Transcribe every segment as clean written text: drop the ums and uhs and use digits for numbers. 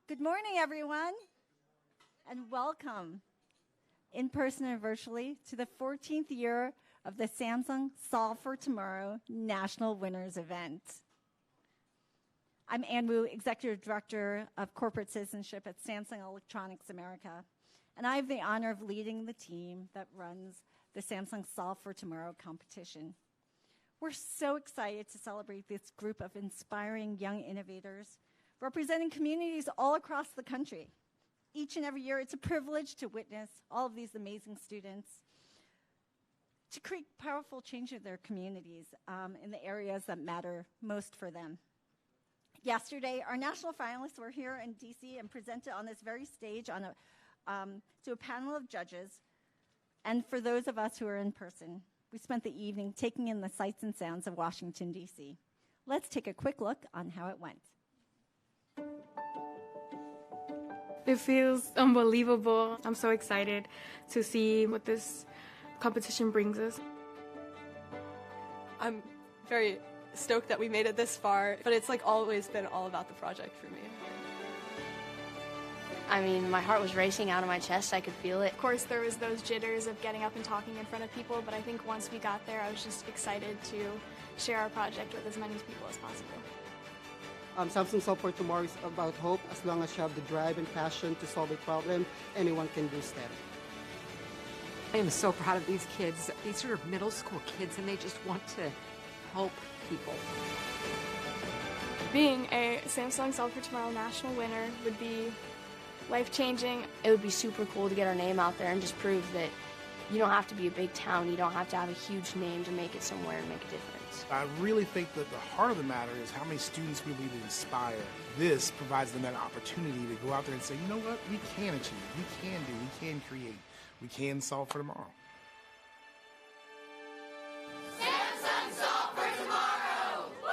Good morning, everyone, and welcome, in person and virtually, to the 14th year of the Samsung Solve for Tomorrow National Winners Event. I'm Ann Wu, Executive Director of Corporate Citizenship at Samsung Electronics America, and I have the honor of leading the team that runs the Samsung Solve for Tomorrow competition. We're so excited to celebrate this group of inspiring young innovators representing communities all across the country. Each and every year, it's a privilege to witness all of these amazing students to create powerful change in their communities in the areas that matter most for them. Yesterday, our national finalists were here in DC and presented on this very stage to a panel of judges. And for those of us who are in person, we spent the evening taking in the sights and sounds of Washington, DC. Let's take a quick look on how it went. It feels unbelievable. I'm so excited to see what this competition brings us. I'm very stoked that we made it this far, but it's like always been all about the project for me. I mean, my heart was racing out of my chest. I could feel it. Of course, there was those jitters of getting up and talking in front of people, but I think once we got there, I was just excited to share our project with as many people as possible. Samsung Solve for Tomorrow is about hope. As long as you have the drive and passion to solve a problem, anyone can do STEM. I am so proud of these kids. These are middle school kids, and they just want to help people. Being a Samsung Solve for Tomorrow national winner would be life-changing. It would be super cool to get our name out there and just prove that you don't have to be a big town, you don't have to have a huge name to make it somewhere and make a difference. I really think that the heart of the matter is how many students we need to inspire. This provides them that opportunity to go out there and say, you know what, we can achieve, we can do, we can create, we can solve for tomorrow. Samsung Solve for Tomorrow! Woo!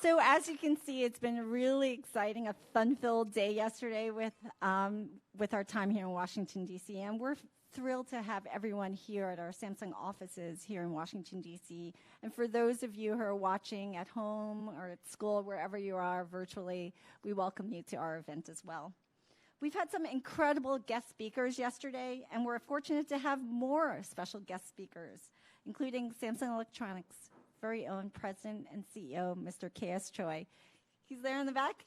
So as you can see, it's been really exciting, a fun-filled day yesterday with our time here in Washington, D.C., and we're thrilled to have everyone here at our Samsung offices here in Washington, D.C. And for those of you who are watching at home or at school, wherever you are virtually, we welcome you to our event as well. We've had some incredible guest speakers yesterday, and we're fortunate to have more special guest speakers, including Samsung Electronics' very own President and CEO, Mr. K.S. Choi. He's there in the back.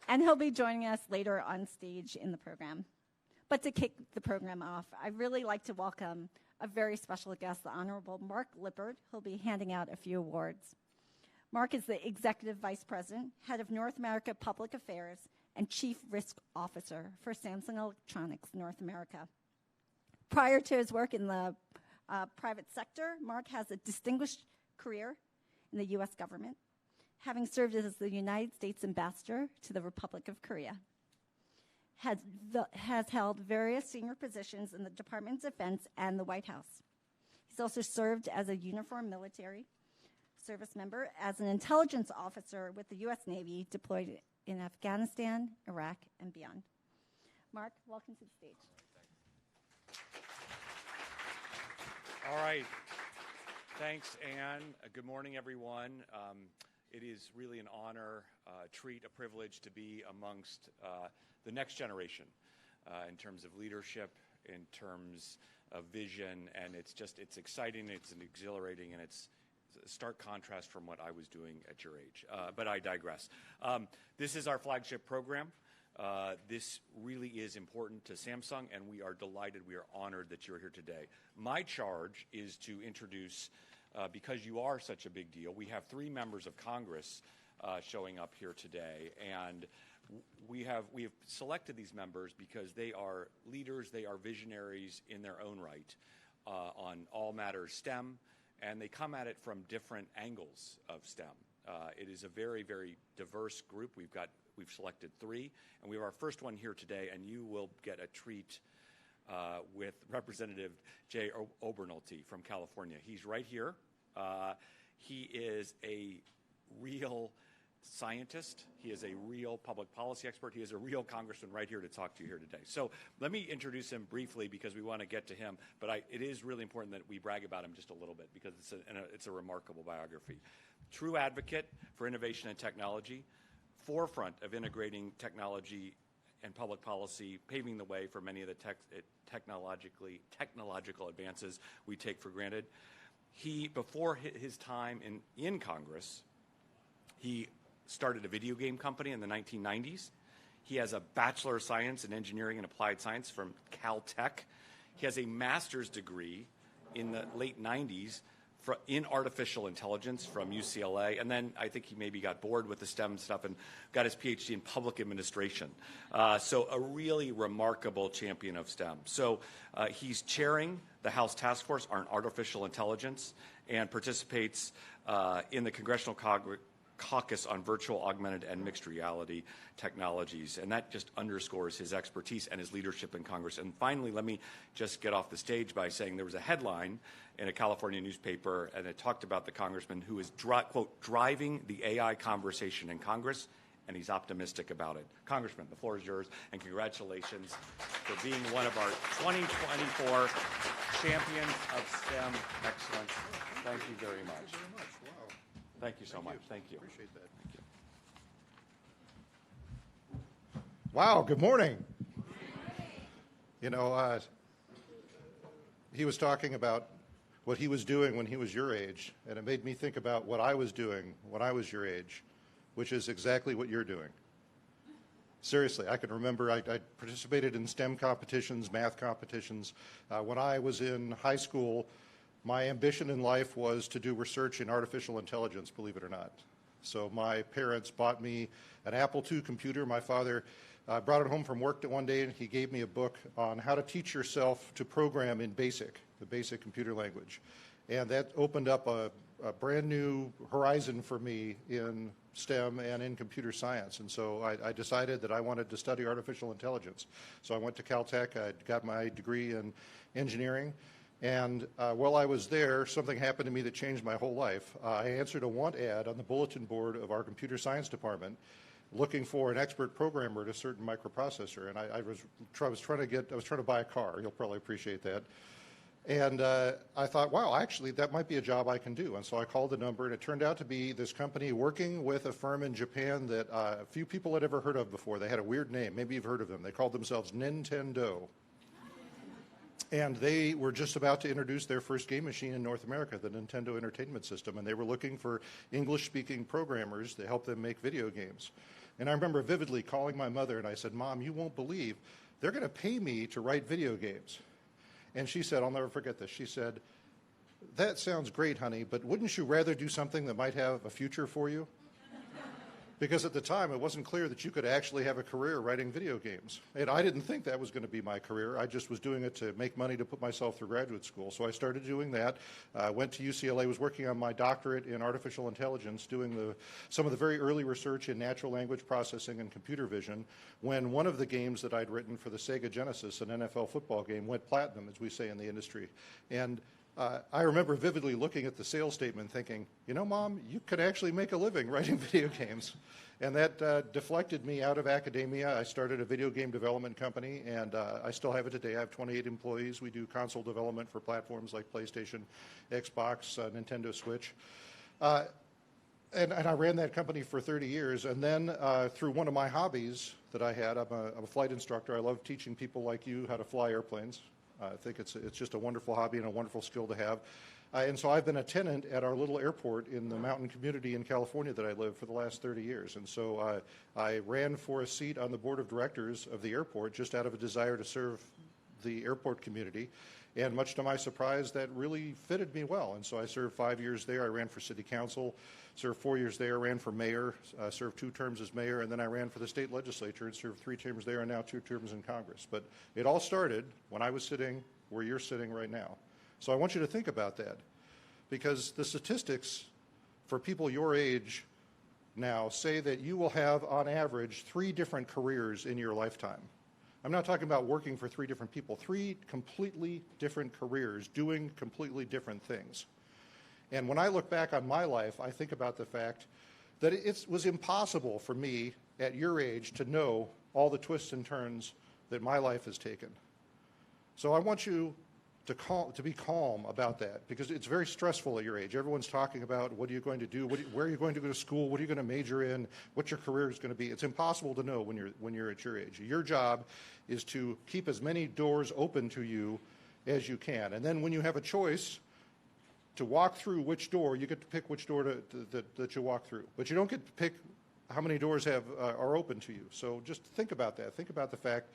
And he'll be joining us later on stage in the program. But to kick the program off, I'd really like to welcome a very special guest, the Honorable Mark Lippert, who'll be handing out a few awards. Mark is the Executive Vice President, Head of North America Public Affairs, and Chief Risk Officer for Samsung Electronics North America. Prior to his work in the private sector, Mark has a distinguished career in the U.S. government, having served as the United States Ambassador to the Republic of Korea. Has held various senior positions in the Department of Defense and the White House. He's also served as a uniformed military service member, as an intelligence officer with the U.S. Navy deployed in Afghanistan, Iraq, and beyond. Mark, welcome to the stage. All right. Thanks, Anne. Good morning, everyone. It is really an honor, a treat, a privilege to be amongst the next generation in terms of leadership, in terms of vision, and it's exciting, it's exhilarating, and it's a stark contrast from what I was doing at your age. But I digress. This is our flagship program. This really is important to Samsung, and we are delighted, we are honored that you're here today. My charge is to introduce, because you are such a big deal, we have 3 members of Congress showing up here today, and we have selected these members because they are leaders, they are visionaries in their own right on all matters STEM, and they come at it from different angles of STEM. It is a very, very diverse group. We've selected 3, and we have our first one here today, and you will get a treat with Representative Jay Obernolte from California. He's right here. He is a real scientist. He is a real public policy expert. He is a real congressman right here to talk to you here today. So let me introduce him briefly because we want to get to him. But it is really important that we brag about him just a little bit because it's a remarkable biography. True advocate for innovation and technology, forefront of integrating technology and public policy, paving the way for many of the technological advances we take for granted. Before his time in Congress, he started a video game company in the 1990s. He has a Bachelor of Science in Engineering and Applied Science from Caltech. He has a master's degree in the late 90s in artificial intelligence from UCLA, and then I think he maybe got bored with the STEM stuff and got his PhD in public administration. So a really remarkable champion of STEM. So he's chairing the House Task Force on Artificial Intelligence and participates in the Congressional Caucus on Virtual, Augmented, and Mixed Reality Technologies, and that just underscores his expertise and his leadership in Congress. And finally, let me just get off the stage by saying there was a headline in a California newspaper, and it talked about the congressman who is, quote, driving the AI conversation in Congress, and he's optimistic about it. Congressman, the floor is yours, and congratulations for being one of our 2024 champions of STEM excellence. Thank you very much. Thank you very much. Wow. Thank you so much. Thank you. Appreciate that. Thank you. Wow, good morning. You know, he was talking about what he was doing when he was your age, and it made me think about what I was doing when I was your age, which is exactly what you're doing. Seriously, I can remember I participated in STEM competitions, math competitions. When I was in high school, my ambition in life was to do research in artificial intelligence, believe it or not. So my parents bought me an Apple II computer. My father brought it home from work one day, and he gave me a book on how to teach yourself to program in BASIC, the basic computer language. And that opened up a brand new horizon for me in STEM and in computer science. And so I decided that I wanted to study artificial intelligence. So I went to Caltech. I got my degree in engineering. And while I was there, something happened to me that changed my whole life. I answered a want ad on the bulletin board of our computer science department looking for an expert programmer at a certain microprocessor. And I was trying to buy a car. You'll probably appreciate that. And I thought, wow, actually, that might be a job I can do. And so I called the number, and it turned out to be this company working with a firm in Japan that a few people had ever heard of before. They had a weird name. Maybe you've heard of them. They called themselves Nintendo. And they were just about to introduce their first game machine in North America, the Nintendo Entertainment System. And they were looking for English-speaking programmers to help them make video games. And I remember vividly calling my mother, and I said, Mom, you won't believe, they're going to pay me to write video games. And she said, I'll never forget this, she said, that sounds great, honey, but wouldn't you rather do something that might have a future for you? Because at the time, it wasn't clear that you could actually have a career writing video games. And I didn't think that was going to be my career. I just was doing it to make money to put myself through graduate school. So I started doing that, went to UCLA, was working on my doctorate in artificial intelligence, doing some of the very early research in natural language processing and computer vision, when one of the games that I'd written for the Sega Genesis, an NFL football game, went platinum, as we say in the industry. And I remember vividly looking at the sales statement thinking, you know, Mom, you could actually make a living writing video games. And that deflected me out of academia. I started a video game development company, and I still have it today. I have 28 employees. We do console development for platforms like PlayStation, Xbox, Nintendo Switch. And I ran that company for 30 years. And then through one of my hobbies that I had, I'm a flight instructor. I love teaching people like you how to fly airplanes. I think it's just a wonderful hobby and a wonderful skill to have. And so I've been a tenant at our little airport in the mountain community in California that I live for the last 30 years. And so I ran for a seat on the board of directors of the airport just out of a desire to serve the airport community. And much to my surprise, that really fitted me well. And so I served 5 years there. I ran for city council, served 4 years there, ran for mayor, served 2 terms as mayor, and then I ran for the state legislature and served 3 terms there and now 2 terms in Congress. But it all started when I was sitting where you're sitting right now. So I want you to think about that, because the statistics for people your age now say that you will have, on average, 3 different careers in your lifetime. I'm not talking about working for 3 different people, 3 completely different careers doing completely different things. And when I look back on my life, I think about the fact that it was impossible for me at your age to know all the twists and turns that my life has taken. So I want you to be calm about that, because it's very stressful at your age. Everyone's talking about what are you going to do, where are you going to go to school, what are you going to major in, what your career is going to be. It's impossible to know when you're at your age. Your job is to keep as many doors open to you as you can. And then when you have a choice to walk through which door, you get to pick which door that you walk through. But you don't get to pick how many doors are open to you. So just think about that. Think about the fact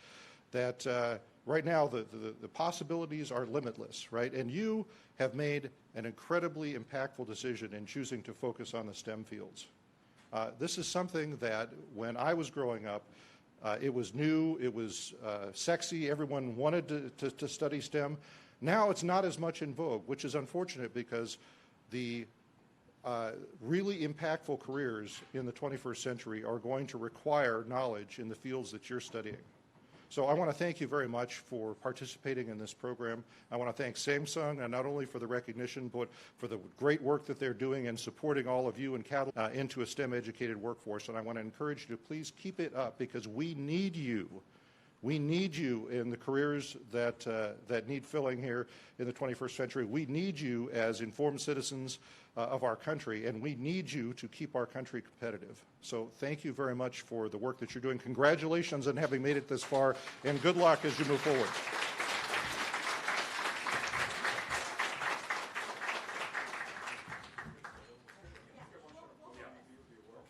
that right now the possibilities are limitless, right? And you have made an incredibly impactful decision in choosing to focus on the STEM fields. This is something that when I was growing up, it was new, it was sexy, everyone wanted to study STEM. Now it's not as much in vogue, which is unfortunate, because the really impactful careers in the 21st century are going to require knowledge in the fields that you're studying. So I want to thank you very much for participating in this program. I want to thank Samsung, and not only for the recognition, but for the great work that they're doing in supporting all of you and into a STEM-educated workforce. And I want to encourage you to please keep it up, because we need you. We need you in the careers that need filling here in the 21st century. We need you as informed citizens of our country, and we need you to keep our country competitive. So thank you very much for the work that you're doing. Congratulations on having made it this far, and good luck as you move forward.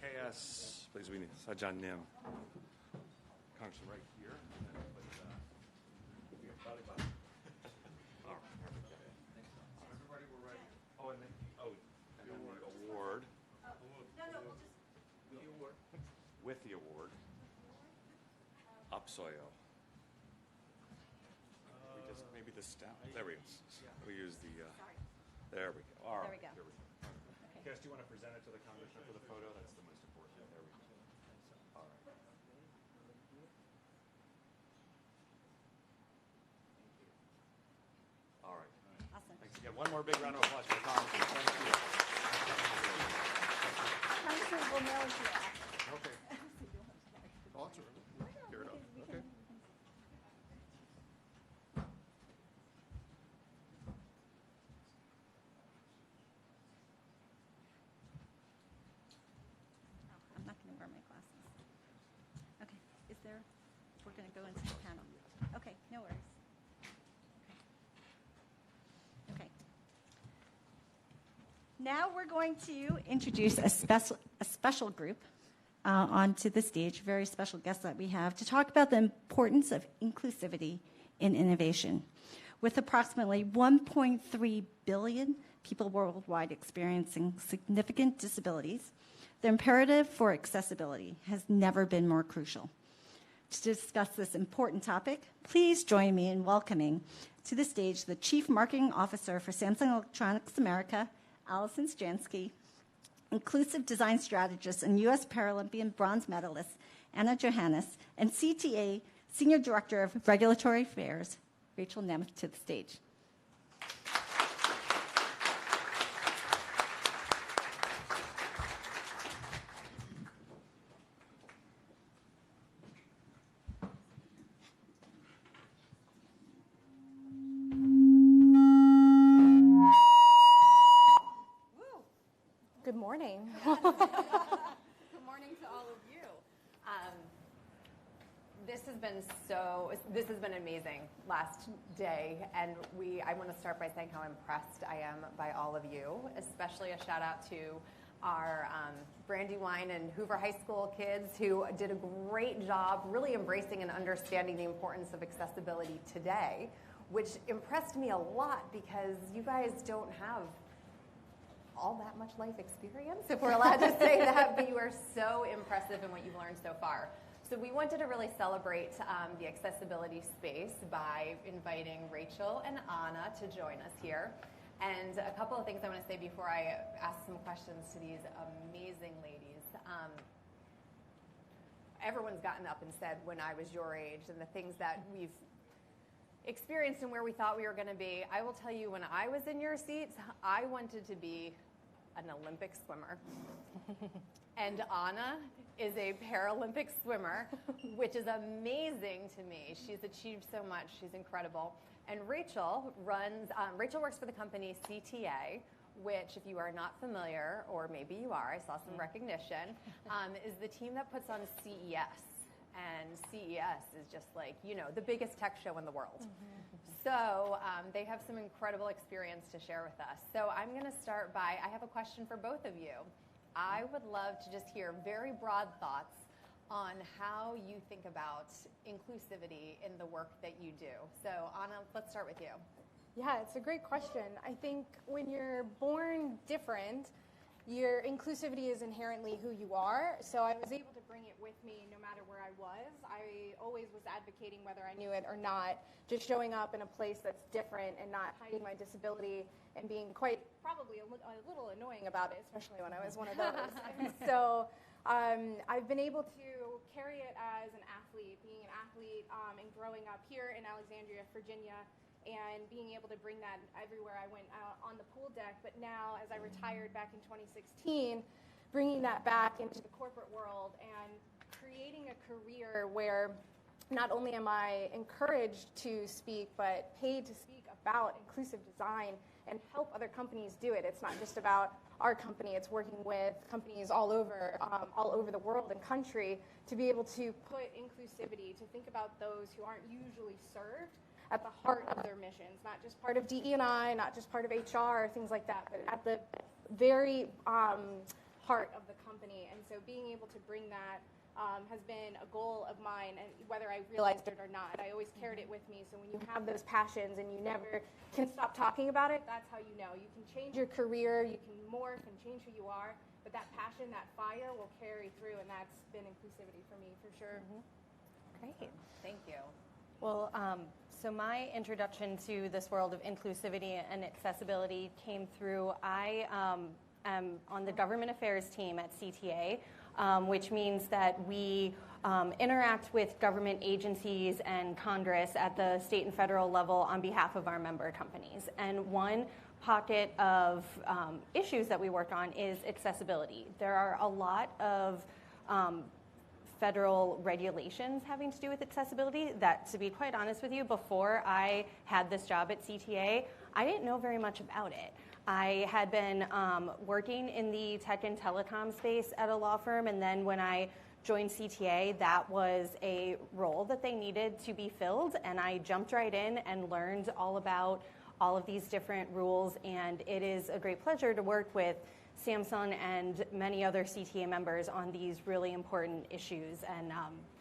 KS, please, we need Sajan Nim. Congressman right here. Everybody, we're ready. Oh, and then, the award. With the award. Upsoyo. We just, maybe the staff. There we go. We use the, there we go. All right. There we go. Cass, do you want to present it to the congressman for the photo? That's the most important. There we go. All right. All right. Awesome. Thanks again. One more big round of applause for the congressman. Thank you. Congressman, we'll mail it to you. Okay. Awesome. Here it up. Okay. I'm not going to wear my glasses. Okay. Is there? We're going to go into the panel. Okay. No worries. Okay. Now we're going to introduce a special group onto the stage, a very special guest that we have, to talk about the importance of inclusivity in innovation. With approximately 1.3 billion people worldwide experiencing significant disabilities, the imperative for accessibility has never been more crucial. To discuss this important topic, please join me in welcoming to the stage the Chief Marketing Officer for Samsung Electronics America, Allison Stransky, Inclusive Design Strategist and U.S. Paralympian bronze medalist, Anna Johannes, and CTA Senior Director of Regulatory Affairs, Rachel Nemeth, to the stage. Good morning. Good morning to all of you. This has been amazing last day, and I want to start by saying how impressed I am by all of you, especially a shout out to our Brandywine and Hoover High School kids who did a great job really embracing and understanding the importance of accessibility today, which impressed me a lot because you guys don't have all that much life experience, if we're allowed to say that, but you are so impressive in what you've learned so far. So we wanted to really celebrate the accessibility space by inviting Rachel and Anna to join us here. And a couple of things I want to say before I ask some questions to these amazing ladies. Everyone's gotten up and said when I was your age and the things that we've experienced and where we thought we were going to be. I will tell you, when I was in your seats, I wanted to be an Olympic swimmer. And Anna is a Paralympic swimmer, which is amazing to me. She's achieved so much. She's incredible. And Rachel works for the company CTA, which, if you are not familiar, or maybe you are, I saw some recognition, is the team that puts on CES. And CES is just like, the biggest tech show in the world. So they have some incredible experience to share with us. So I'm going to start by, I have a question for both of you. I would love to just hear very broad thoughts on how you think about inclusivity in the work that you do. So Anna, let's start with you. Yeah, it's a great question. I think when you're born different, your inclusivity is inherently who you are. So I was able to bring it with me no matter where I was. I always was advocating, whether I knew it or not, just showing up in a place that's different and not hiding my disability and being probably a little annoying about it, especially when I was one of those. And so I've been able to carry it as an athlete, being an athlete and growing up here in Alexandria, Virginia, and being able to bring that everywhere I went out on the pool deck. But now, as I retired back in 2016, bringing that back into the corporate world and creating a career where not only am I encouraged to speak, but paid to speak about inclusive design and help other companies do it. It's not just about our company. It's working with companies all over the world and country to be able to put inclusivity, to think about those who aren't usually served at the heart of their missions, not just part of DE&I, not just part of HR, things like that, but at the very heart of the company. And so being able to bring that has been a goal of mine, and whether I realized it or not, I always carried it with me. So when you have those passions and you never can stop talking about it, that's how you know. You can change your career, you can morph and change who you are, but that passion, that fire will carry through, and that's been inclusivity for me, for sure. Great, thank you. Well, so my introduction to this world of inclusivity and accessibility came through, I am on the government affairs team at CTA, which means that we interact with government agencies and Congress at the state and federal level on behalf of our member companies. And one pocket of issues that we work on is accessibility. There are a lot of federal regulations having to do with accessibility that, to be quite honest with you, before I had this job at CTA, I didn't know very much about it. I had been working in the tech and telecom space at a law firm, and then when I joined CTA, that was a role that they needed to be filled, and I jumped right in and learned all about all of these different rules, and it is a great pleasure to work with Samsung and many other CTA members on these really important issues, and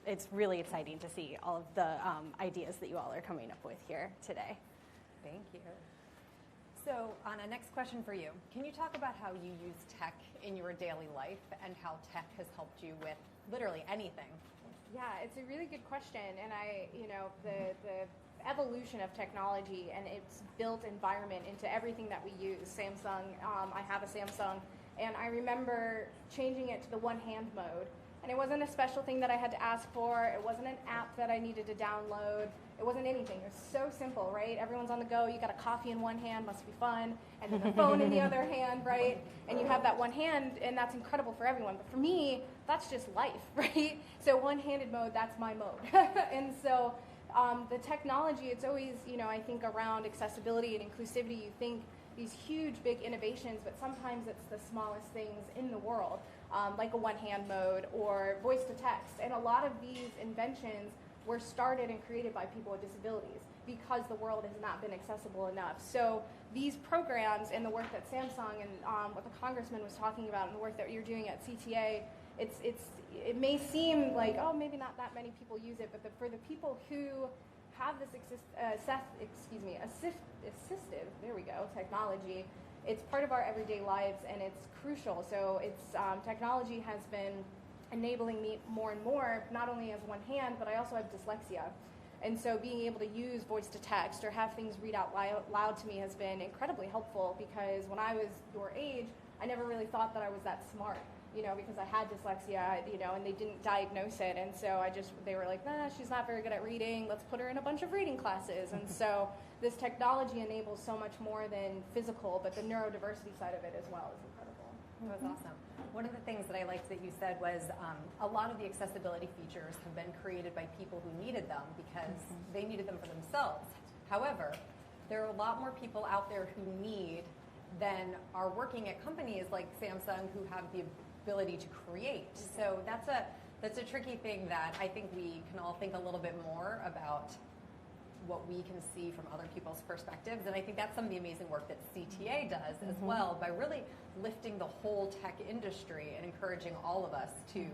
it's really exciting to see all of the ideas that you all are coming up with here today. Thank you. So, Anna, next question for you. Can you talk about how you use tech in your daily life and how tech has helped you with literally anything? Yeah, it's a really good question, and the evolution of technology and its built environment into everything that we use. Samsung, I have a Samsung, and I remember changing it to the one-hand mode. And it wasn't a special thing that I had to ask for. It wasn't an app that I needed to download. It wasn't anything. It was so simple, right? Everyone's on the go. You got a coffee in one hand, must be fun, and then the phone in the other hand, right? And you have that one hand, and that's incredible for everyone. But for me, that's just life, right? So one-handed mode, that's my mode. And so the technology, it's always, I think around accessibility and inclusivity, you think these huge, big innovations, but sometimes it's the smallest things in the world, like a one-hand mode or voice to text. And a lot of these inventions were started and created by people with disabilities because the world has not been accessible enough. So these programs and the work that Samsung and what the congressman was talking about and the work that you're doing at CTA, it may seem like, oh, maybe not that many people use it, but for the people who have this assistive, there we go, technology, it's part of our everyday lives and it's crucial. So technology has been enabling me more and more, not only as one hand, but I also have dyslexia. And so being able to use voice to text or have things read out loud to me has been incredibly helpful, because when I was your age, I never really thought that I was that smart, because I had dyslexia, and they didn't diagnose it. And so they were like, nah, she's not very good at reading. Let's put her in a bunch of reading classes. And so this technology enables so much more than physical, but the neurodiversity side of it as well is incredible. That was awesome. One of the things that I liked that you said was a lot of the accessibility features have been created by people who needed them because they needed them for themselves. However, there are a lot more people out there who need than are working at companies like Samsung who have the ability to create. So that's a tricky thing that I think we can all think a little bit more about what we can see from other people's perspectives. And I think that's some of the amazing work that CTA does as well, by really lifting the whole tech industry and encouraging all of us to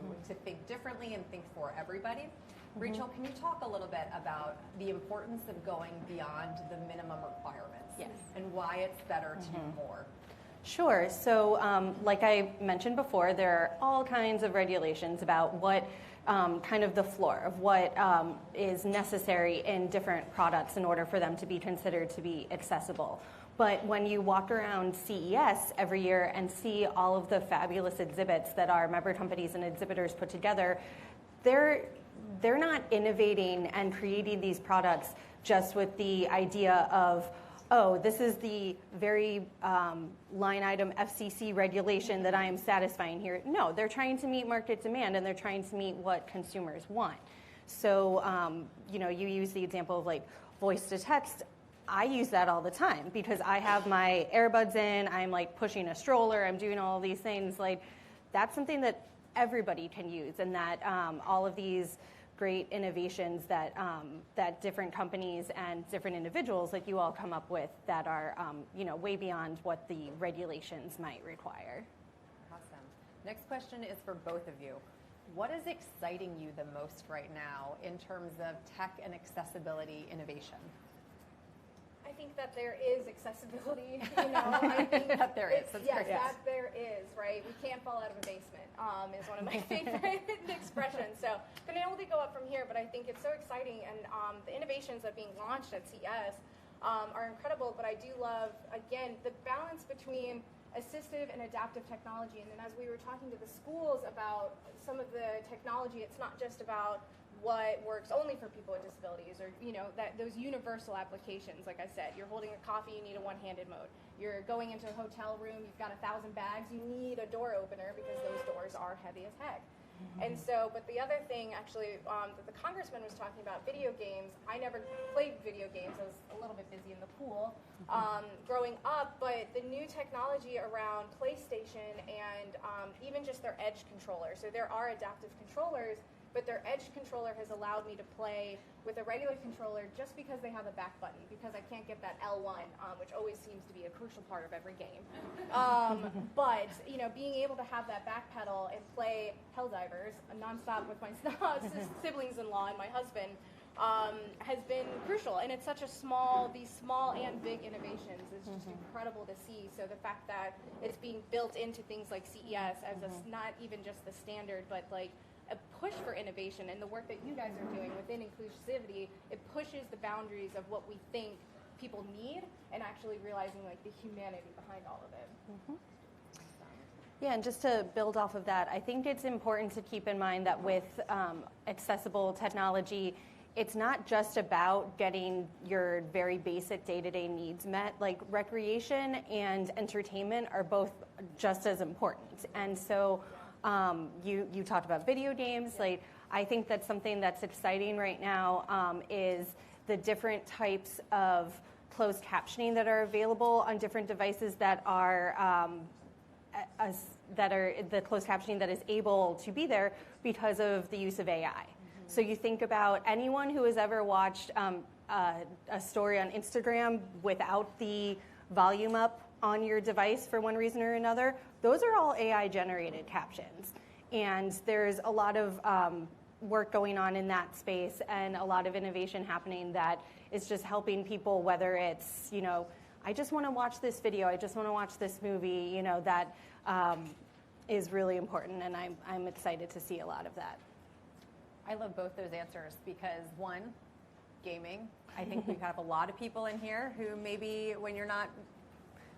think differently and think for everybody. Rachel, can you talk a little bit about the importance of going beyond the minimum requirements and why it's better to do more? Sure. So like I mentioned before, there are all kinds of regulations about what kind of the floor of what is necessary in different products in order for them to be considered to be accessible. But when you walk around CES every year and see all of the fabulous exhibits that our member companies and exhibitors put together, they're not innovating and creating these products just with the idea of, oh, this is the very line item FCC regulation that I am satisfying here. No, they're trying to meet market demand and they're trying to meet what consumers want. So, you use the example of like voice to text. I use that all the time because I have my earbuds in, I'm like pushing a stroller, I'm doing all these things. Like that's something that everybody can use, and that all of these great innovations that that different companies and different individuals like you all come up with that are way beyond what the regulations might require. Awesome. Next question is for both of you. What is exciting you the most right now in terms of tech and accessibility innovation? I think that there is accessibility, I think that there is. That's yes, great. that there is, right? We can't fall out of a basement, is one of my favorite expressions. So been able to go up from here, but I think it's so exciting, and the innovations that are being launched at CES are incredible, but I do love, again, the balance between assistive and adaptive technology. And then as we were talking to the schools about some of the technology, it's not just about what works only for people with disabilities, or that those universal applications. Like I said, you're holding a coffee, you need a one-handed mode. You're going into a hotel room, you've got 1,000 bags, you need a door opener because those doors are heavy as heck. And so, but the other thing actually that the congressman was talking about, video games. I never played video games. I was a little bit busy in the pool growing up, but the new technology around PlayStation and even just their Edge controller. So there are adaptive controllers, but their Edge controller has allowed me to play with a regular controller just because they have a back button, because I can't get that L1, which always seems to be a crucial part of every game. But being able to have that back pedal and play Helldivers nonstop with my siblings-in-law and my husband has been crucial. And it's such a these small and big innovations is just incredible to see. So the fact that it's being built into things like CES as not even just the standard, but like a push for innovation, and the work that you guys are doing within Inclusivity, it pushes the boundaries of what we think people need and actually realizing like the humanity behind all of it. Yeah, and just to build off of that, I think it's important to keep in mind that with accessible technology, it's not just about getting your very basic day-to-day needs met. Like recreation and entertainment are both just as important. And so you talked about video games. Like I think that's something that's exciting right now is the different types of closed captioning that are available on different devices that are the closed captioning that is able to be there because of the use of AI. So you think about anyone who has ever watched a story on Instagram without the volume up on your device for one reason or another, those are all AI-generated captions. And there's a lot of work going on in that space and a lot of innovation happening that is just helping people, whether it's, I just want to watch this video, I just want to watch this movie, that is really important, and I'm excited to see a lot of that. I love both those answers because, one, gaming. I think we have a lot of people in here who maybe when you're not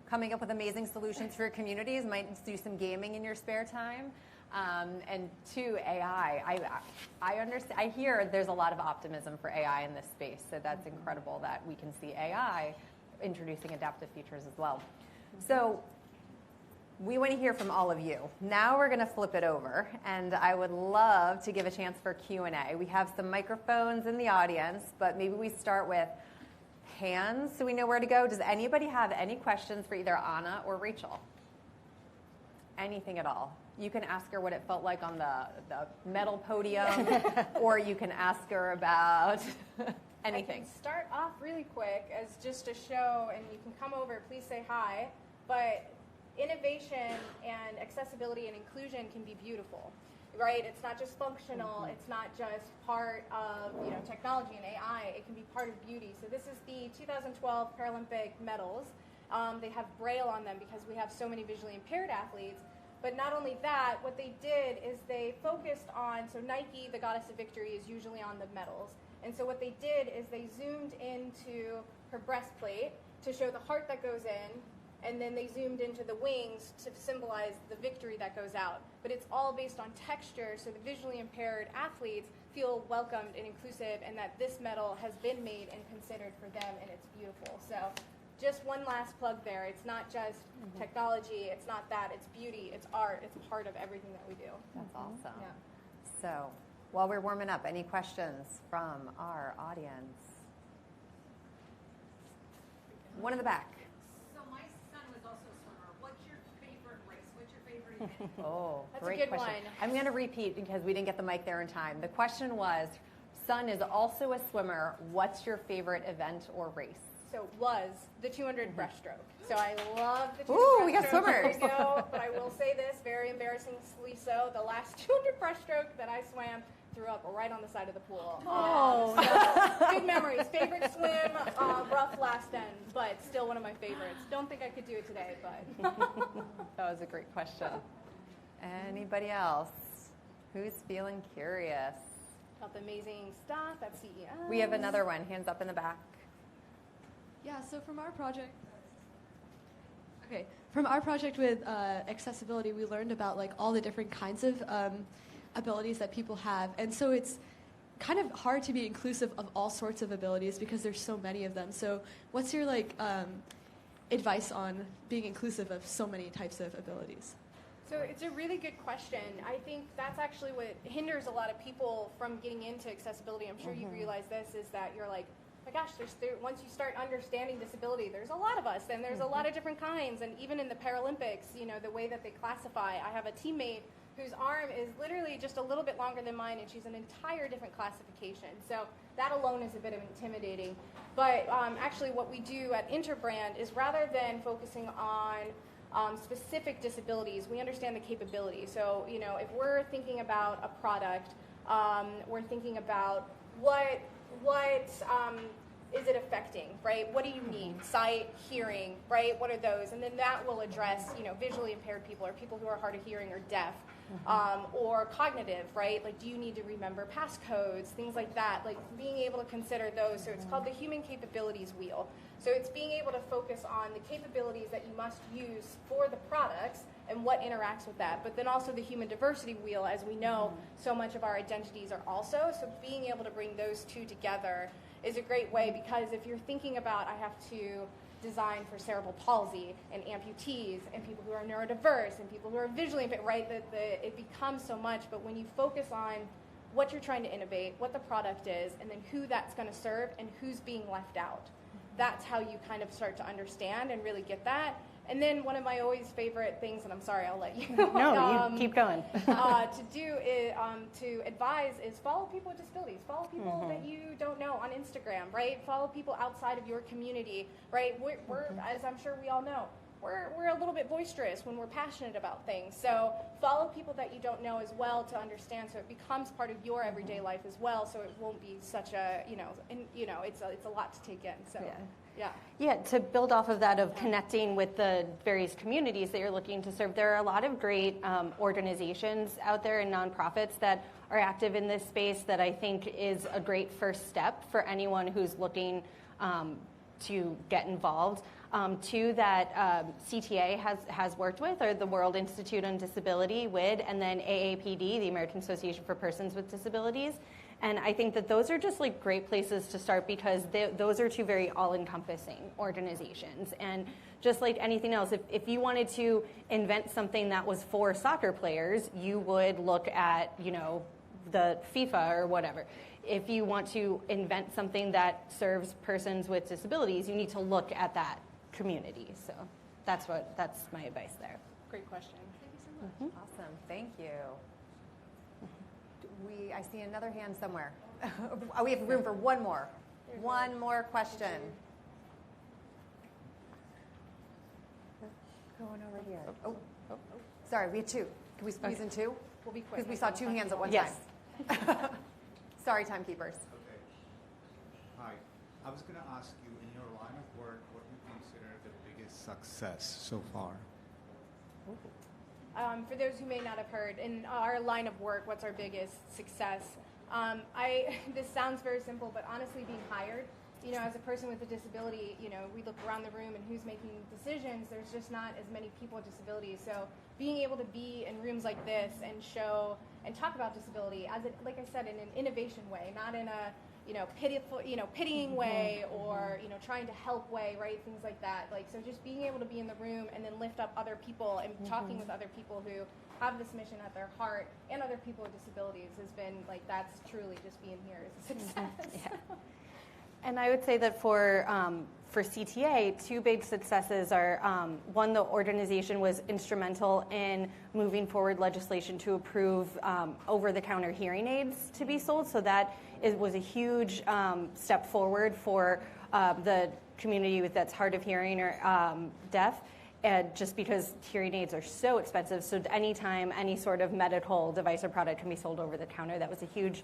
coming up with amazing solutions for your communities might do some gaming in your spare time. And two, AI. I understand. I hear there's a lot of optimism for AI in this space, so that's incredible that we can see AI introducing adaptive features as well. So, We want to hear from all of you. Now we're going to flip it over, and I would love to give a chance for Q&A. We have some microphones in the audience, but maybe we start with hands so we know where to go. Does anybody have any questions for either Anna or Rachel? Anything at all. You can ask her what it felt like on the metal podium, or you can ask her about anything. I can start off really quick as just a show, and you can come over, please say hi, but innovation and accessibility and inclusion can be beautiful, right? It's not just functional, it's not just part of technology and AI, it can be part of beauty. So this is the 2012 Paralympic medals. They have Braille on them because we have so many visually impaired athletes. But not only that, what they did is they focused on, so Nike, the goddess of victory, is usually on the medals. And so what they did is they zoomed into her breastplate to show the heart that goes in, and then they zoomed into the wings to symbolize the victory that goes out. But it's all based on texture, so the visually impaired athletes feel welcomed and inclusive, and that this medal has been made and considered for them, and it's beautiful. So just one last plug there. It's not just technology, it's not that, it's beauty, it's art, it's part of everything that we do. That's awesome. Yeah. So while we're warming up, any questions from our audience? One in the back. So my son was also a swimmer. What's your favorite race? What's your favorite event? Oh, That's great a good question. one. I'm going to repeat because we didn't get the mic there in time. The question was, son is also a swimmer. What's your favorite event or race? So was the 200 breaststroke. So I love the 200 Ooh, we got breaststroke. swimmers. There we go. But I will say this, very embarrassingly so, the last 200 breaststroke that I swam threw up right on the side of the pool. Oh. So, good memories. Favorite swim, rough last end, but still one of my favorites. Don't think I could do it today, but. That was a great question. Anybody else? Who's feeling curious? About the amazing stuff at CES. We have another one. Hands up in the back. Yeah, so from our project with accessibility, we learned about all the different kinds of abilities that people have. And so it's kind of hard to be inclusive of all sorts of abilities because there's so many of them. So what's your advice on being inclusive of so many types of abilities? So it's a really good question. I think that's actually what hinders a lot of people from getting into accessibility. I'm sure you realize this, is that you're like, oh my gosh, once you start understanding disability, there's a lot of us, and there's a lot of different kinds. And even in the Paralympics, the way that they classify, I have a teammate whose arm is literally just a little bit longer than mine, and she's an entire different classification. So that alone is a bit of intimidating. But actually what we do at Interbrand is, rather than focusing on specific disabilities, we understand the capability. So, if we're thinking about a product, we're thinking about what is it affecting, right? What do you need? Sight, hearing, right? What are those? And then that will address, visually impaired people, or people who are hard of hearing or deaf, or cognitive, right? Like, do you need to remember passcodes, things like that, like being able to consider those. So it's called the Human Capabilities Wheel. So it's being able to focus on the capabilities that you must use for the products and what interacts with that. But then also the Human Diversity Wheel, as we know, so much of our identities are also. So being able to bring those two together is a great way, because if you're thinking about, I have to design for cerebral palsy and amputees and people who are neurodiverse and people who are visually impaired, right? It becomes so much. But when you focus on what you're trying to innovate, what the product is, and then who that's going to serve and who's being left out, that's how you kind of start to understand and really get that. And then one of my always favorite things, and I'm sorry, I'll let you. No, you keep going. To do is to advise is follow people with disabilities. Follow people that you don't know on Instagram, right? Follow people outside of your community, right? We're as I'm sure we all know, we're a little bit boisterous when we're passionate about things. So follow people that you don't know as well to understand, so it becomes part of your everyday life as well. So it won't be such a it's a lot to take in. So. Yeah, to build off of that, of connecting with the various communities that you're looking to serve, there are a lot of great organizations out there and nonprofits that are active in this space that I think is a great first step for anyone who's looking to get involved. Two that CTA has worked with are the World Institute on Disability, WID, and then AAPD, the American Association for Persons with Disabilities. And I think that those are just like great places to start because those are two very all-encompassing organizations. And just like anything else, if you wanted to invent something that was for soccer players, you would look at, you know, the FIFA or whatever. If you want to invent something that serves persons with disabilities, you need to look at that community. So that's my advice there. Great question. Thank you so much. Awesome. Thank you. I see another hand somewhere. We have room for one more. One more question. Going over here. Oh, sorry, we had two. Can we squeeze in two? We'll be quick. Because we saw two hands at one Yes. time. Sorry, timekeepers. Okay. Hi. I was going to ask you, in your line of work, what you consider the biggest success so far? For those who may not have heard, in our line of work, what's our biggest success? This sounds very simple, but honestly, being hired, you know, as a person with a disability, you know, we look around the room and who's making decisions, there's just not as many people with disabilities. So being able to be in rooms like this and show and talk about disability as, like I said, in an innovation way, not in a, you know, pitying way or, you know, trying to help way, right? Things like that. Like, so just being able to be in the room and then lift up other people and talking with other people who have this mission at their heart and other people with disabilities has been like, that's truly just being here is a success. Yeah. And I would say that for CTA, two big successes are, one, the organization was instrumental in moving forward legislation to approve over-the-counter hearing aids to be sold. So that was a huge step forward for the community that's hard of hearing or deaf. And just because hearing aids are so expensive, so anytime any sort of medical device or product can be sold over the counter, that was a huge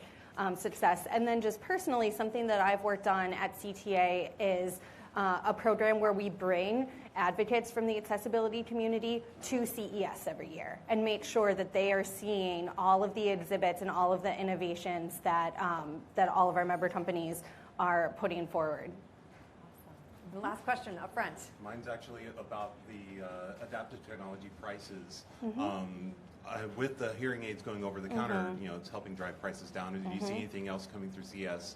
success. And then just personally, something that I've worked on at CTA is a program where we bring advocates from the accessibility community to CES every year and make sure that they are seeing all of the exhibits and all of the innovations that, that all of our member companies are putting forward. The last question up front. Mine's actually about the adaptive technology prices. Mm-hmm. With the hearing aids going over the counter, you know, it's helping drive prices down. Do you see anything else coming through CES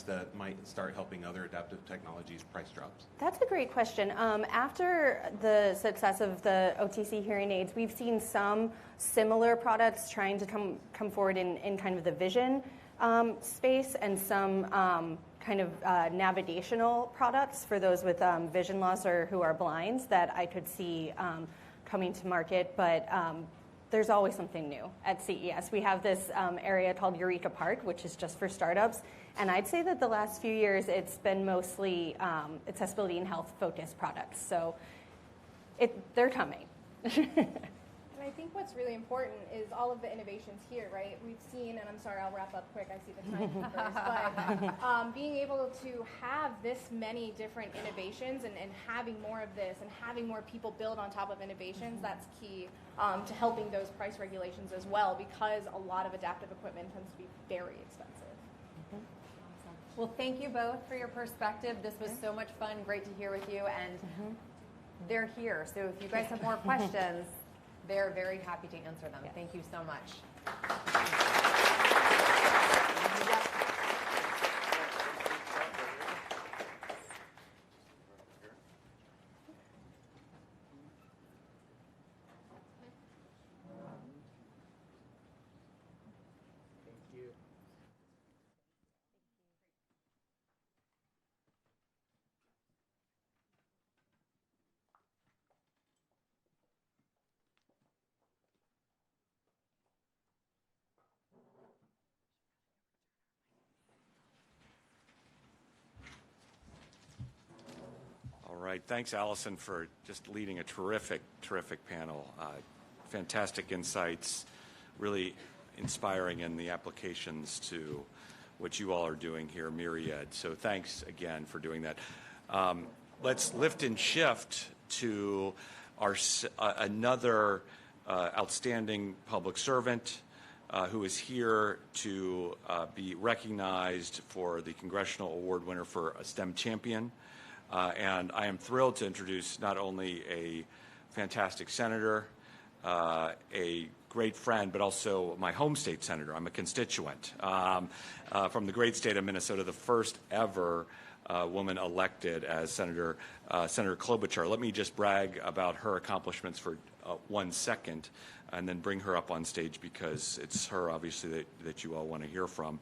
that might start helping other adaptive technologies price drops? That's a great question. After the success of the OTC hearing aids, we've seen some similar products trying to come forward in kind of the vision space and some kind of navigational products for those with vision loss or who are blind that I could see coming to market. But there's always something new at CES. We have this area called Eureka Park, which is just for startups. And I'd say that the last few years, it's been mostly accessibility and health focused products. So they're coming. And I think what's really important is all of the innovations here, right? We've seen, and I'm sorry, I'll wrap up quick, I see the timekeepers, but being able to have this many different innovations and having more of this and having more people build on top of innovations, that's key to helping those price regulations as well, because a lot of adaptive equipment tends to be very expensive. Well, thank you both for your perspective. This was so much fun. Great to hear with you. And they're here. So if you guys have more questions, they're very happy to answer them. Yes. Thank you so much. All right. Thanks, Allison, for just leading a terrific panel. Fantastic insights, really inspiring in the applications to what you all are doing here, myriad. So thanks again for doing that. Let's lift and shift to our another outstanding public servant who is here to be recognized for the Congressional Award winner for a STEM champion. And I am thrilled to introduce not only a fantastic senator, a great friend, but also my home state senator. I'm a constituent from the great state of Minnesota, the first ever woman elected as Senator Klobuchar. Let me just brag about her accomplishments for 1 second and then bring her up on stage because it's her, obviously, that you all want to hear from.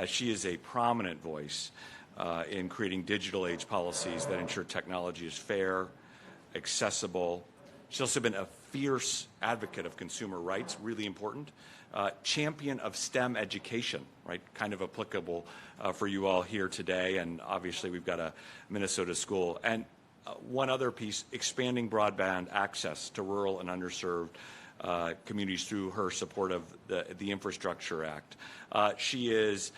She is a prominent voice in creating digital age policies that ensure technology is fair, accessible. She's also been a fierce advocate of consumer rights, really important. Champion of STEM education, right? Kind of applicable for you all here today. And obviously we've got a Minnesota school. And one other piece, expanding broadband access to rural and underserved communities through her support of the Infrastructure Act. She is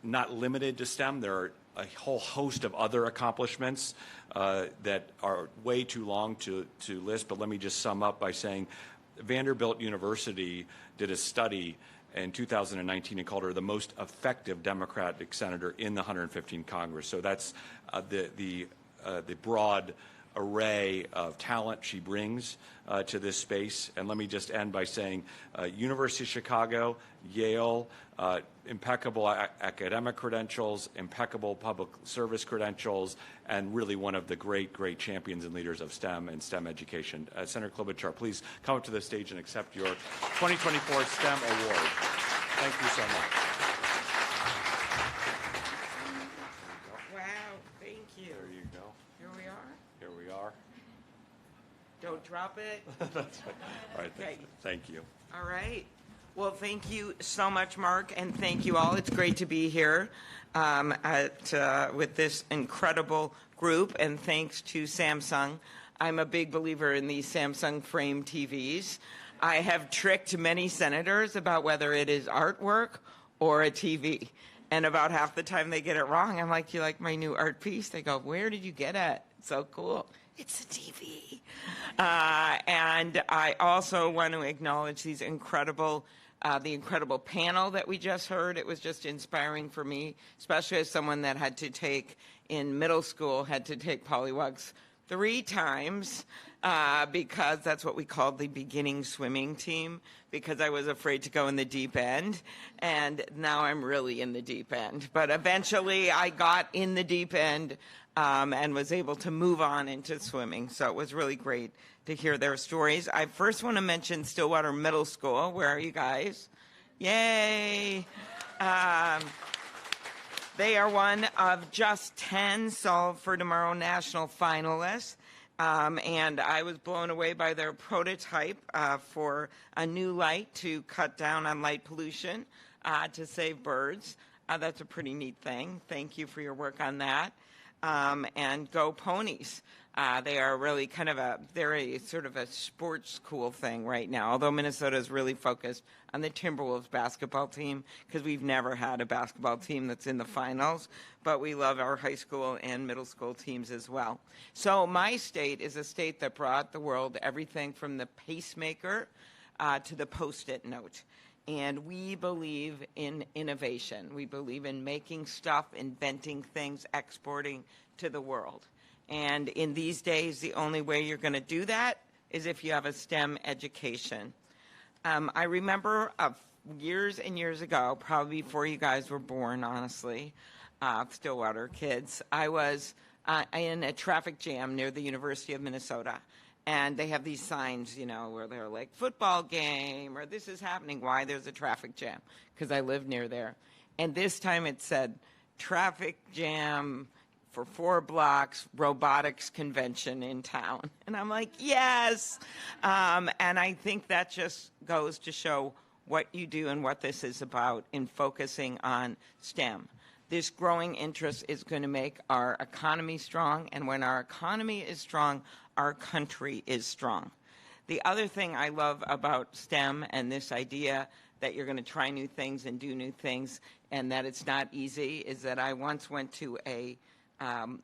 not limited to STEM. There are a whole host of other accomplishments that are way too long to list, but let me just sum up by saying Vanderbilt University did a study in 2019 and called her the most effective Democratic senator in the 115th Congress. So that's the broad array of talent she brings to this space. And let me just end by saying University of Chicago, Yale, impeccable academic credentials, impeccable public service credentials, and really one of the great champions and leaders of STEM and STEM education. Senator Klobuchar, please come up to the stage and accept your 2024 STEM Award. Thank you so much. Wow, thank you. There you go. Here we are. Here we are. Don't drop it. That's right. All right, Okay. thank you. All right. Well, thank you so much, Mark, and thank you all. It's great to be here with this incredible group, and thanks to Samsung. I'm a big believer in these Samsung frame TVs. I have tricked many senators about whether it is artwork or a TV, and about half the time they get it wrong. I'm like, "You like my new art piece?" They go, "Where did you get it? It's so cool." It's a TV. And I also want to acknowledge these incredible the incredible panel that we just heard. It was just inspiring for me, especially as someone that had to take, in middle school, had to take pollywogs 3 times because that's what we called the beginning swimming team, because I was afraid to go in the deep end. And now I'm really in the deep end. But eventually I got in the deep end and was able to move on into swimming. So it was really great to hear their stories. I first want to mention Stillwater Middle School. Where are you guys? Yay! They are one of just 10 Solve for Tomorrow national finalists. And I was blown away by their prototype for a new light to cut down on light pollution to save birds. That's a pretty neat thing. Thank you for your work on that. And Go Ponies. They are really they're a sort of a sports school thing right now, although Minnesota is really focused on the Timberwolves basketball team because we've never had a basketball team that's in the finals, but we love our high school and middle school teams as well. So my state is a state that brought the world everything from the pacemaker to the Post-it note. And we believe in innovation. We believe in making stuff, inventing things, exporting to the world. And in these days, the only way you're going to do that is if you have a STEM education. I remember years and years ago, probably before you guys were born, honestly, Stillwater kids, I was in a traffic jam near the University of Minnesota. And they have these signs, you know, where they're like, football game, or this is happening. Why? There's a traffic jam, because I live near there. And this time it said, traffic jam for 4 blocks, robotics convention in town. And I'm like, yes! And I think that just goes to show what you do and what this is about in focusing on STEM. This growing interest is going to make our economy strong, and when our economy is strong, our country is strong. The other thing I love about STEM and this idea that you're going to try new things and do new things and that it's not easy is that I once went to it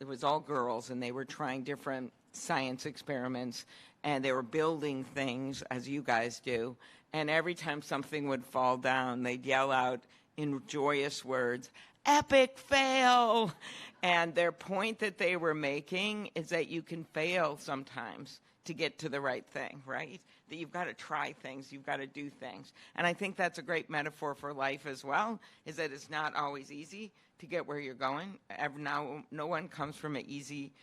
was all girls, and they were trying different science experiments, and they were building things, as you guys do, and every time something would fall down, they'd yell out in joyous words, epic fail! And their point that they were making is that you can fail sometimes to get to the right thing, right? that you've got to try things, you've got to do things. And I think that's a great metaphor for life as well, is that it's not always easy to get where you're going. No one comes from an easy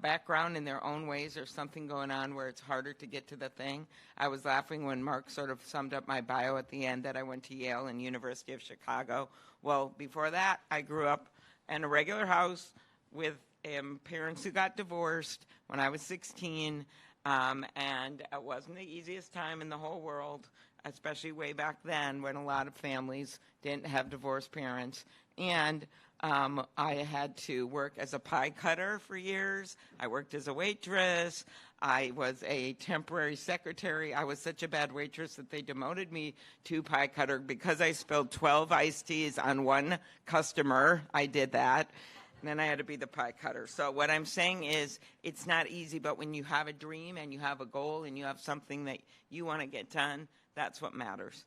background in their own ways. There's something going on where it's harder to get to the thing. I was laughing when Mark sort of summed up my bio at the end that I went to Yale and University of Chicago. Well, before that, I grew up in a regular house with parents who got divorced when I was 16, and it wasn't the easiest time in the whole world, especially way back then when a lot of families didn't have divorced parents. And I had to work as a pie cutter for years. I worked as a waitress. I was a temporary secretary. I was such a bad waitress that they demoted me to pie cutter because I spilled 12 iced teas on one customer. I did that. And then I had to be the pie cutter. So what I'm saying is it's not easy, but when you have a dream and you have a goal and you have something that you want to get done, that's what matters.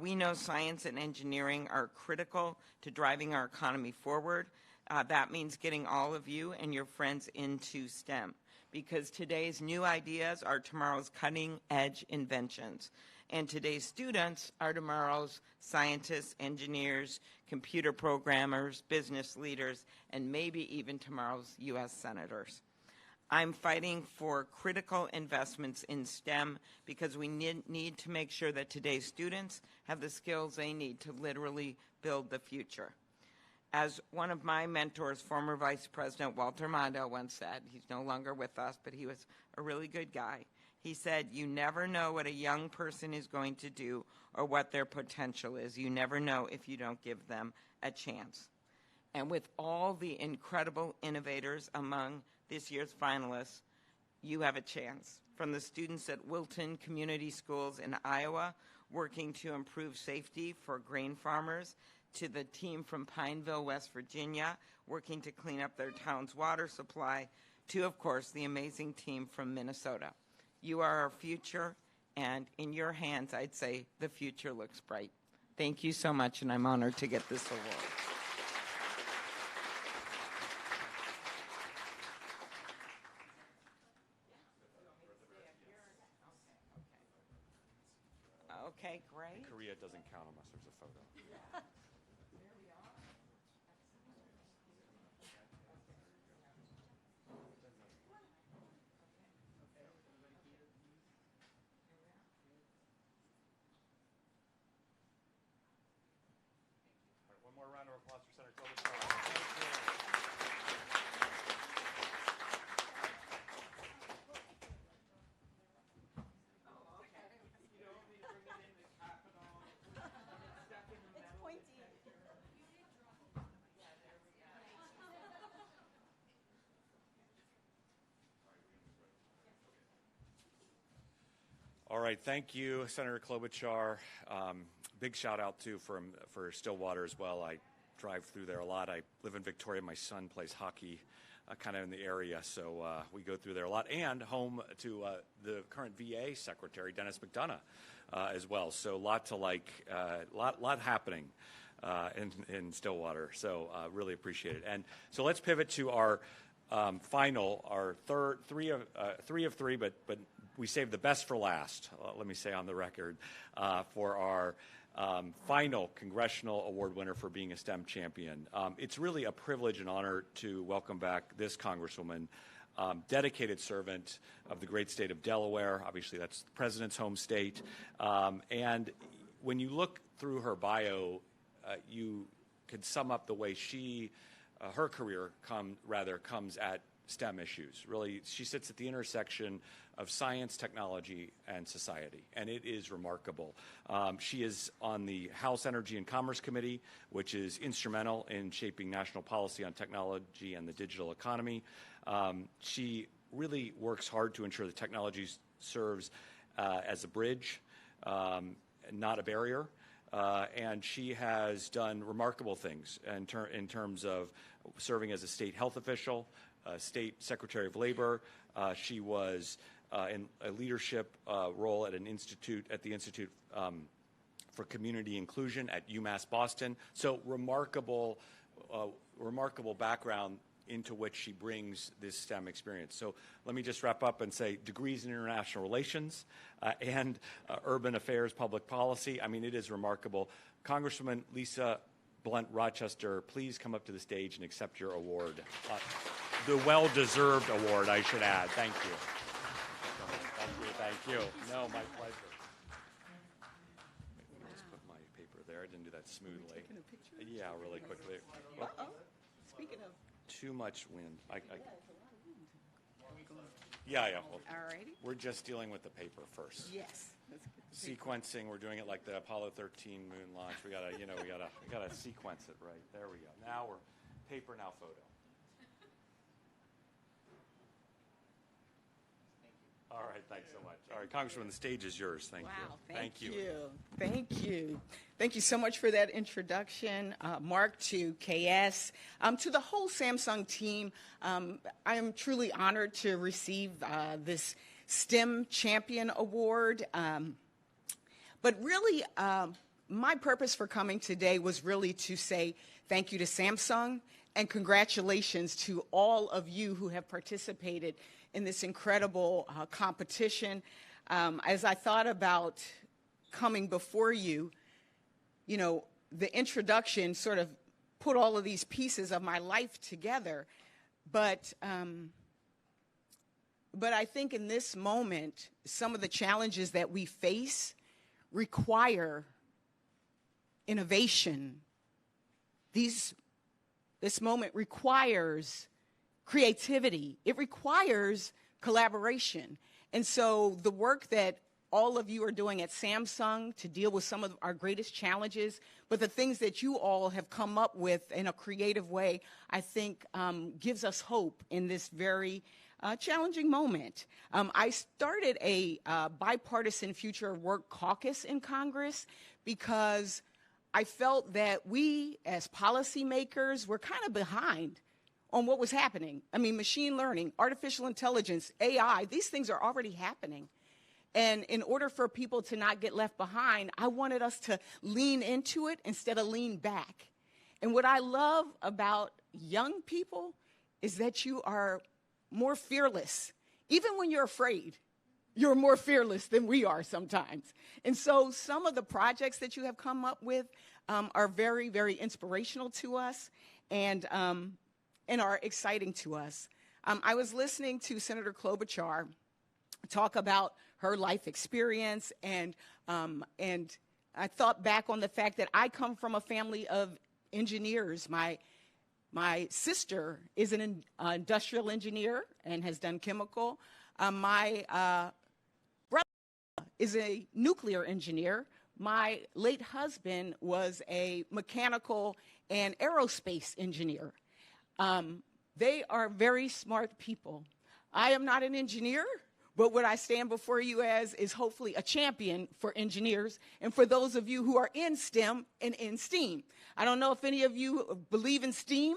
We know science and engineering are critical to driving our economy forward. That means getting all of you and your friends into STEM, because today's new ideas are tomorrow's cutting-edge inventions. And today's students are tomorrow's scientists, engineers, computer programmers, business leaders, and maybe even tomorrow's U.S. senators. I'm fighting for critical investments in STEM because we need to make sure that today's students have the skills they need to literally build the future. As one of my mentors, former Vice President Walter Mondale once said, he's no longer with us, but he was a really good guy. He said, you never know what a young person is going to do or what their potential is. You never know if you don't give them a chance. And with all the incredible innovators among this year's finalists, you have a chance. From the students at Wilton Community Schools in Iowa, working to improve safety for grain farmers, to the team from Pineville, West Virginia, working to clean up their town's water supply, to, of course, the amazing team from Minnesota. You are our future, and in your hands, I'd say the future looks bright. Thank you so much, and I'm honored to get this award. Okay, great. Korea doesn't count unless there's a photo. One more round of applause for Senator Klobuchar. All right, thank you, Senator Klobuchar. Big shout out too for Stillwater as well. I drive through there a lot. I live in Victoria. My son plays hockey kind of in the area, so we go through there a lot. And home to the current VA Secretary, Dennis McDonough, as well. So lot happening in Stillwater. So really appreciate it. And so let's pivot to our final, our three of three, but we saved the best for last, let me say on the record, for our final Congressional Award winner for being a STEM champion. It's really a privilege and honor to welcome back this Congresswoman, dedicated servant of the great state of Delaware. Obviously, that's the President's home state. And when you look through her bio, you could sum up the way her career comes at STEM issues. Really, she sits at the intersection of science, technology, and society, and it is remarkable. She is on the House Energy and Commerce Committee, which is instrumental in shaping national policy on technology and the digital economy. She really works hard to ensure that technology serves as a bridge, not a barrier. And she has done remarkable things in terms of serving as a state health official, state secretary of labor. She was in a leadership role at the Institute for Community Inclusion at UMass Boston. So remarkable background into which she brings this STEM experience. So let me just wrap up and say degrees in international relations and urban affairs, public policy. I mean, it is remarkable. Congresswoman Lisa Blunt Rochester, please come up to the stage and accept your award. The well-deserved award, I should add. Thank you. Thank you. No, my pleasure. Let me just put my paper there. I didn't do that smoothly. Yeah, really quickly. Well, Speaking of. too much wind. Yeah. Well, All righty. we're just dealing with the paper first. Yes. Let's get the paper. Sequencing. We're doing it like the Apollo 13 moon launch. We gotta sequence it right. There we go. Now we're paper, now photo. All right, thanks so much. All right, Congresswoman, the stage is yours. Thank you. Wow, thank you. Thank you so much for that introduction, Mark, to KS. To the whole Samsung team, I am truly honored to receive this STEM Champion Award. But really, my purpose for coming today was really to say thank you to Samsung and congratulations to all of you who have participated in this incredible competition. As I thought about coming before you, the introduction sort of put all of these pieces of my life together. But I think in this moment, some of the challenges that we face require innovation. This moment requires creativity. It requires collaboration. And so the work that all of you are doing at Samsung to deal with some of our greatest challenges, but the things that you all have come up with in a creative way, I think gives us hope in this very challenging moment. I started a bipartisan future of work caucus in Congress because I felt that we as policymakers were kind of behind on what was happening. I mean, machine learning, artificial intelligence, AI, these things are already happening. And in order for people to not get left behind, I wanted us to lean into it instead of lean back. And what I love about young people is that you are more fearless. Even when you're afraid, you're more fearless than we are sometimes. And so some of the projects that you have come up with are very, very inspirational to us and are exciting to us. I was listening to Senator Klobuchar talk about her life experience, and I thought back on the fact that I come from a family of engineers. My sister is an industrial engineer and has done chemical. My brother is a nuclear engineer. My late husband was a mechanical and aerospace engineer. They are very smart people. I am not an engineer, but what I stand before you as is hopefully a champion for engineers and for those of you who are in STEM and in STEAM. I don't know if any of you believe in STEAM,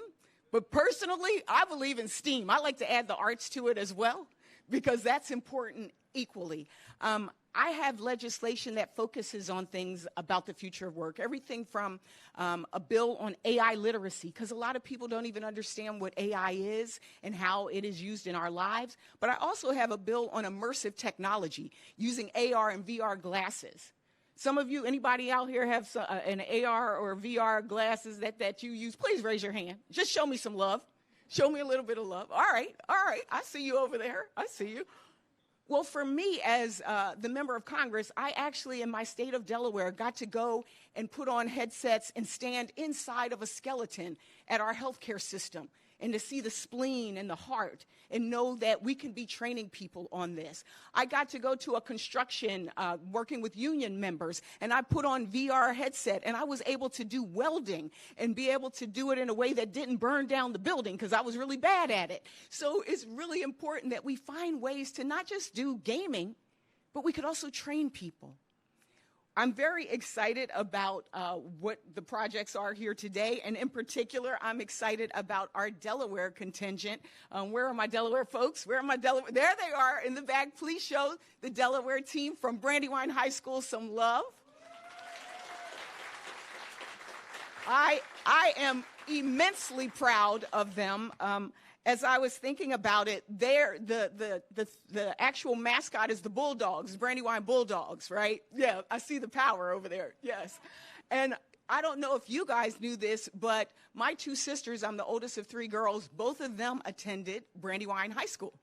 but personally, I believe in STEAM. I like to add the arts to it as well because that's important equally. I have legislation that focuses on things about the future of work, everything from a bill on AI literacy, because a lot of people don't even understand what AI is and how it is used in our lives. But I also have a bill on immersive technology, using AR and VR glasses. Some of you, anybody out here have an AR or VR glasses that you use? Please raise your hand. Just show me some love. Show me a little bit of love. All right. I see you over there. I see you. Well, for me, as the member of Congress, I actually, in my state of Delaware, got to go and put on headsets and stand inside of a skeleton at our healthcare system and to see the spleen and the heart and know that we can be training people on this. I got to go to a construction working with union members, and I put on VR headset, and I was able to do welding and be able to do it in a way that didn't burn down the building because I was really bad at it. So it's really important that we find ways to not just do gaming, but we could also train people. I'm very excited about what the projects are here today, and in particular, I'm excited about our Delaware contingent. Where are my Delaware folks? Where are my Delaware? There they are in the back. Please show the Delaware team from Brandywine High School some love. I am immensely proud of them. As I was thinking about it, the actual mascot is the Bulldogs, Brandywine Bulldogs, right? Yeah, I see the power over there, yes. And I don't know if you guys knew this, but my two sisters, I'm the oldest of three girls, both of them attended Brandywine High School.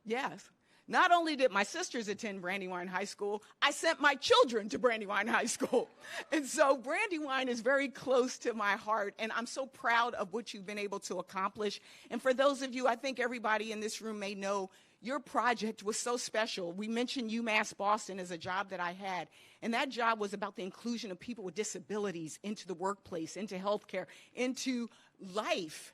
Yes. Not only did my sisters attend Brandywine High School, I sent my children to Brandywine High School. And so Brandywine is very close to my heart, and I'm so proud of what you've been able to accomplish. And for those of you, I think everybody in this room may know, your project was so special. We mentioned UMass Boston as a job that I had, and that job was about the inclusion of people with disabilities into the workplace, into healthcare, into life.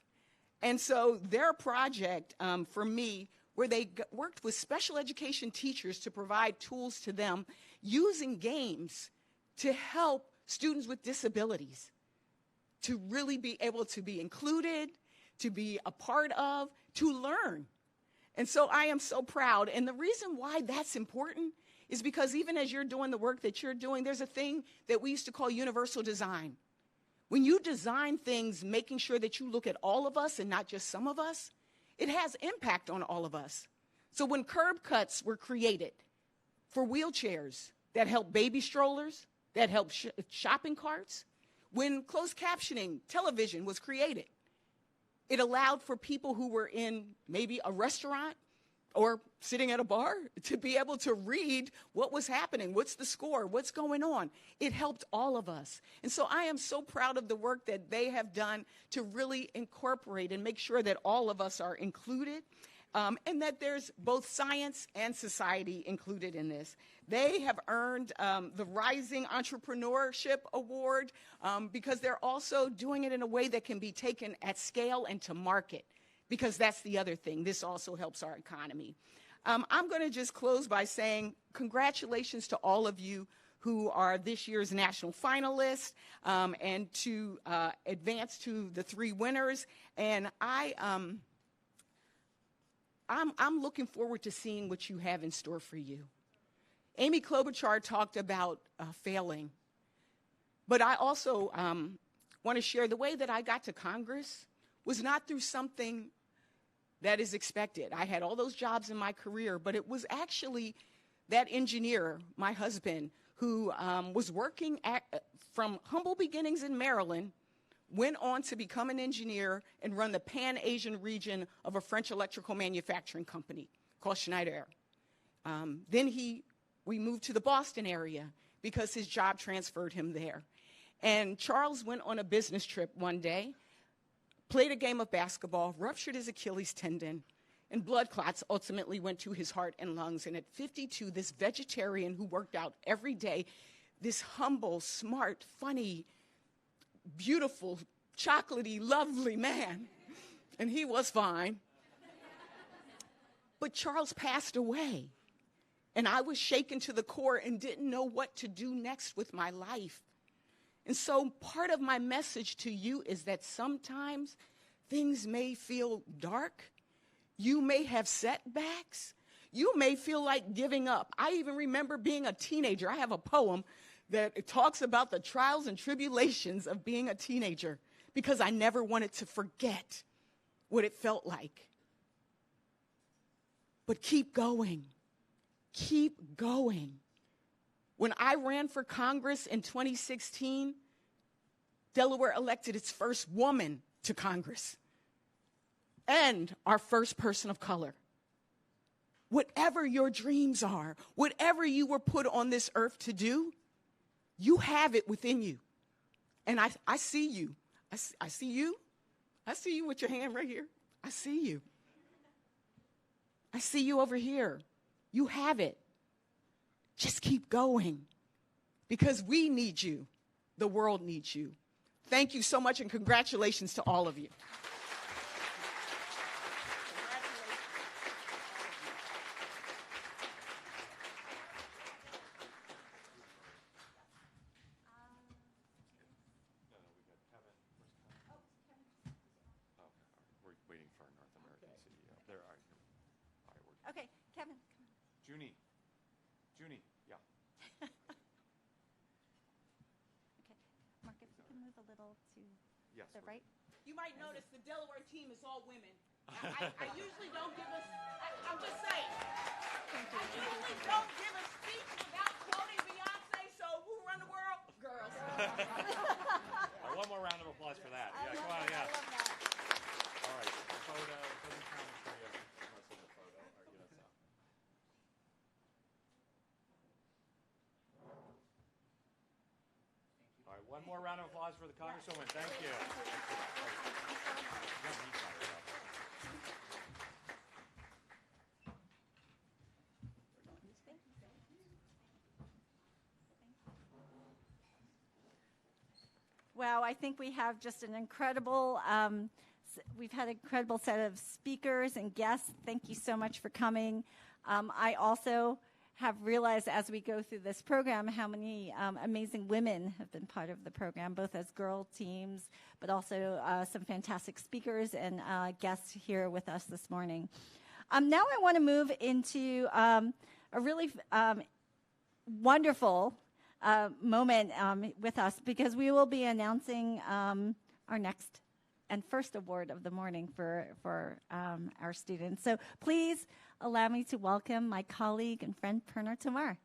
And so their project, for me, where they worked with special education teachers to provide tools to them using games to help students with disabilities to really be able to be included, to be a part of, to learn. And so I am so proud. And the reason why that's important is because even as you're doing the work that you're doing, there's a thing that we used to call universal design. When you design things, making sure that you look at all of us and not just some of us, it has impact on all of us. So when curb cuts were created for wheelchairs that help baby strollers, that help shopping carts, when closed captioning television was created, it allowed for people who were in maybe a restaurant or sitting at a bar to be able to read what was happening, what's the score, what's going on. It helped all of us. And so I am so proud of the work that they have done to really incorporate and make sure that all of us are included, and that there's both science and society included in this. They have earned the Rising Entrepreneurship Award because they're also doing it in a way that can be taken at scale and to market, because that's the other thing. This also helps our economy. I'm going to just close by saying congratulations to all of you who are this year's national finalists, and to advance to the three winners. And I'm looking forward to seeing what you have in store for you. Amy Klobuchar talked about failing, but I also want to share the way that I got to Congress was not through something that is expected. I had all those jobs in my career, but it was actually that engineer, my husband, who was working from humble beginnings in Maryland, went on to become an engineer and run the Pan-Asian region of a French electrical manufacturing company called Schneider. Then we moved to the Boston area because his job transferred him there. And Charles went on a business trip one day, played a game of basketball, ruptured his Achilles tendon, and blood clots ultimately went to his heart and lungs. And at 52, this vegetarian who worked out every day, this humble, smart, funny, beautiful, chocolatey, lovely man, and he was fine. But Charles passed away, and I was shaken to the core and didn't know what to do next with my life. And so part of my message to you is that sometimes things may feel dark. You may have setbacks. You may feel like giving up. I even remember being a teenager. I have a poem that talks about the trials and tribulations of being a teenager because I never wanted to forget what it felt like. But keep going. Keep going. When I ran for Congress in 2016, Delaware elected its first woman to Congress and our first person of color. Whatever your dreams are, whatever you were put on this earth to do, you have it within you. And I see you. I see you. I see you with your hand right here. I see you. I see you over here. You have it. Just keep going because we need you. The world needs you. Thank you so much and congratulations to all of you. We're waiting for our North American CEO. There are. All right, Okay, Kevin. Junie, yeah. Okay, Mark, if you can move a little to Yes. The right? You might notice the Delaware team is all women. I usually don't give us, I'm just saying. I usually don't give a speech without quoting Beyonce, so who run the world? Girls. One more round of applause for that. Yeah, come on, yeah. All right, photo. Doesn't count until you have the photo. Or, you know, so. All right, one more round of applause for the Congresswoman. Thank you. Wow, I think we have just an incredible, we've had an incredible set of speakers and guests. Thank you so much for coming. I also have realized as we go through this program how many amazing women have been part of the program, both as girl teams, but also some fantastic speakers and guests here with us this morning. Now I want to move into a really wonderful moment with us, because we will be announcing our next and first award of the morning for our students. So please allow me to welcome my colleague and friend, Perna Tamar.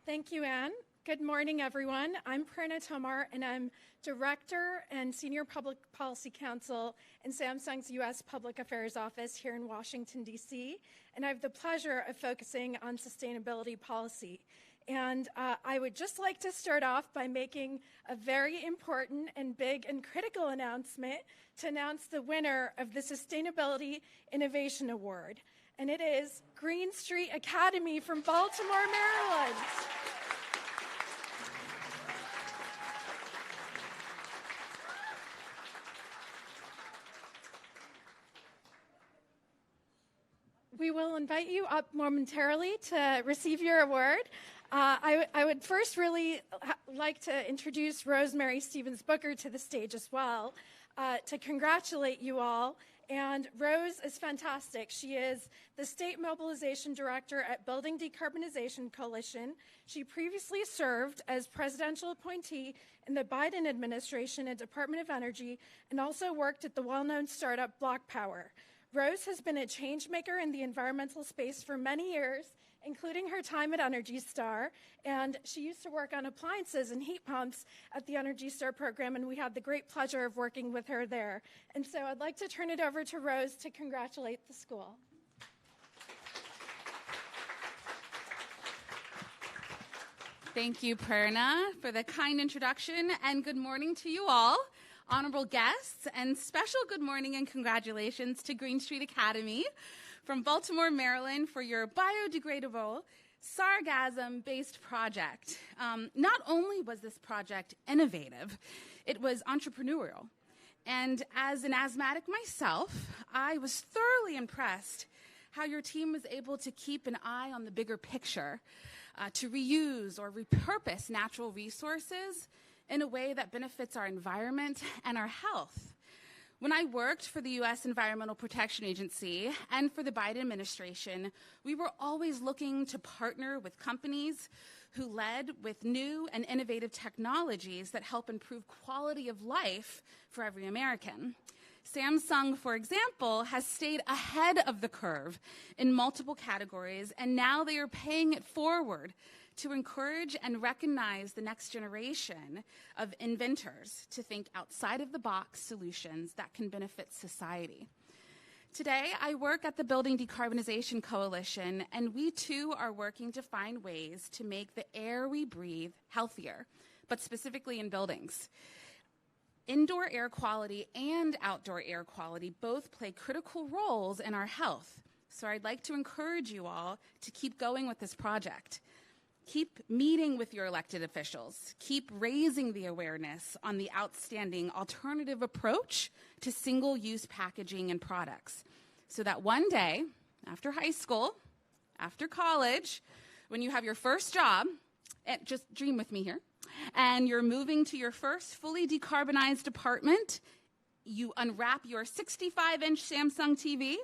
Thank you, Anne. Good morning, everyone. I'm Perna Tamar, and I'm Director and Senior Public Policy Counsel in Samsung's U.S. Public Affairs Office here in Washington, D.C., and I have the pleasure of focusing on sustainability policy. And I would just like to start off by making a very important and big and critical announcement to announce the winner of the Sustainability Innovation Award. And it is Green Street Academy from Baltimore, Maryland. We will invite you up momentarily to receive your award. I would first really like to introduce Rosemary Stevens-Booker to the stage as well to congratulate you all. And Rose is fantastic. She is the State Mobilization Director at Building Decarbonization Coalition. She previously served as presidential appointee in the Biden administration at Department of Energy and also worked at the well-known startup Block Power. Rose has been a change maker in the environmental space for many years, including her time at Energy Star, and she used to work on appliances and heat pumps at the Energy Star program, and we had the great pleasure of working with her there. And so I'd like to turn it over to Rose to congratulate the school. Thank you, Perna, for the kind introduction, and good morning to you all. Honorable guests, and special good morning and congratulations to Green Street Academy from Baltimore, Maryland, for your biodegradable sargassum-based project. Not only was this project innovative, it was entrepreneurial. And as an asthmatic myself, I was thoroughly impressed how your team was able to keep an eye on the bigger picture, to reuse or repurpose natural resources in a way that benefits our environment and our health. When I worked for the U.S. Environmental Protection Agency and for the Biden administration, we were always looking to partner with companies who led with new and innovative technologies that help improve quality of life for every American. Samsung, for example, has stayed ahead of the curve in multiple categories, and now they are paying it forward to encourage and recognize the next generation of inventors to think outside of the box solutions that can benefit society. Today, I work at the Building Decarbonization Coalition, and we too are working to find ways to make the air we breathe healthier, but specifically in buildings. Indoor air quality and outdoor air quality both play critical roles in our health. So I'd like to encourage you all to keep going with this project. Keep meeting with your elected officials. Keep raising the awareness on the outstanding alternative approach to single-use packaging and products, so that one day, after high school, after college, when you have your first job, and just dream with me here, and you're moving to your first fully decarbonized apartment, you unwrap your 65-inch Samsung TV,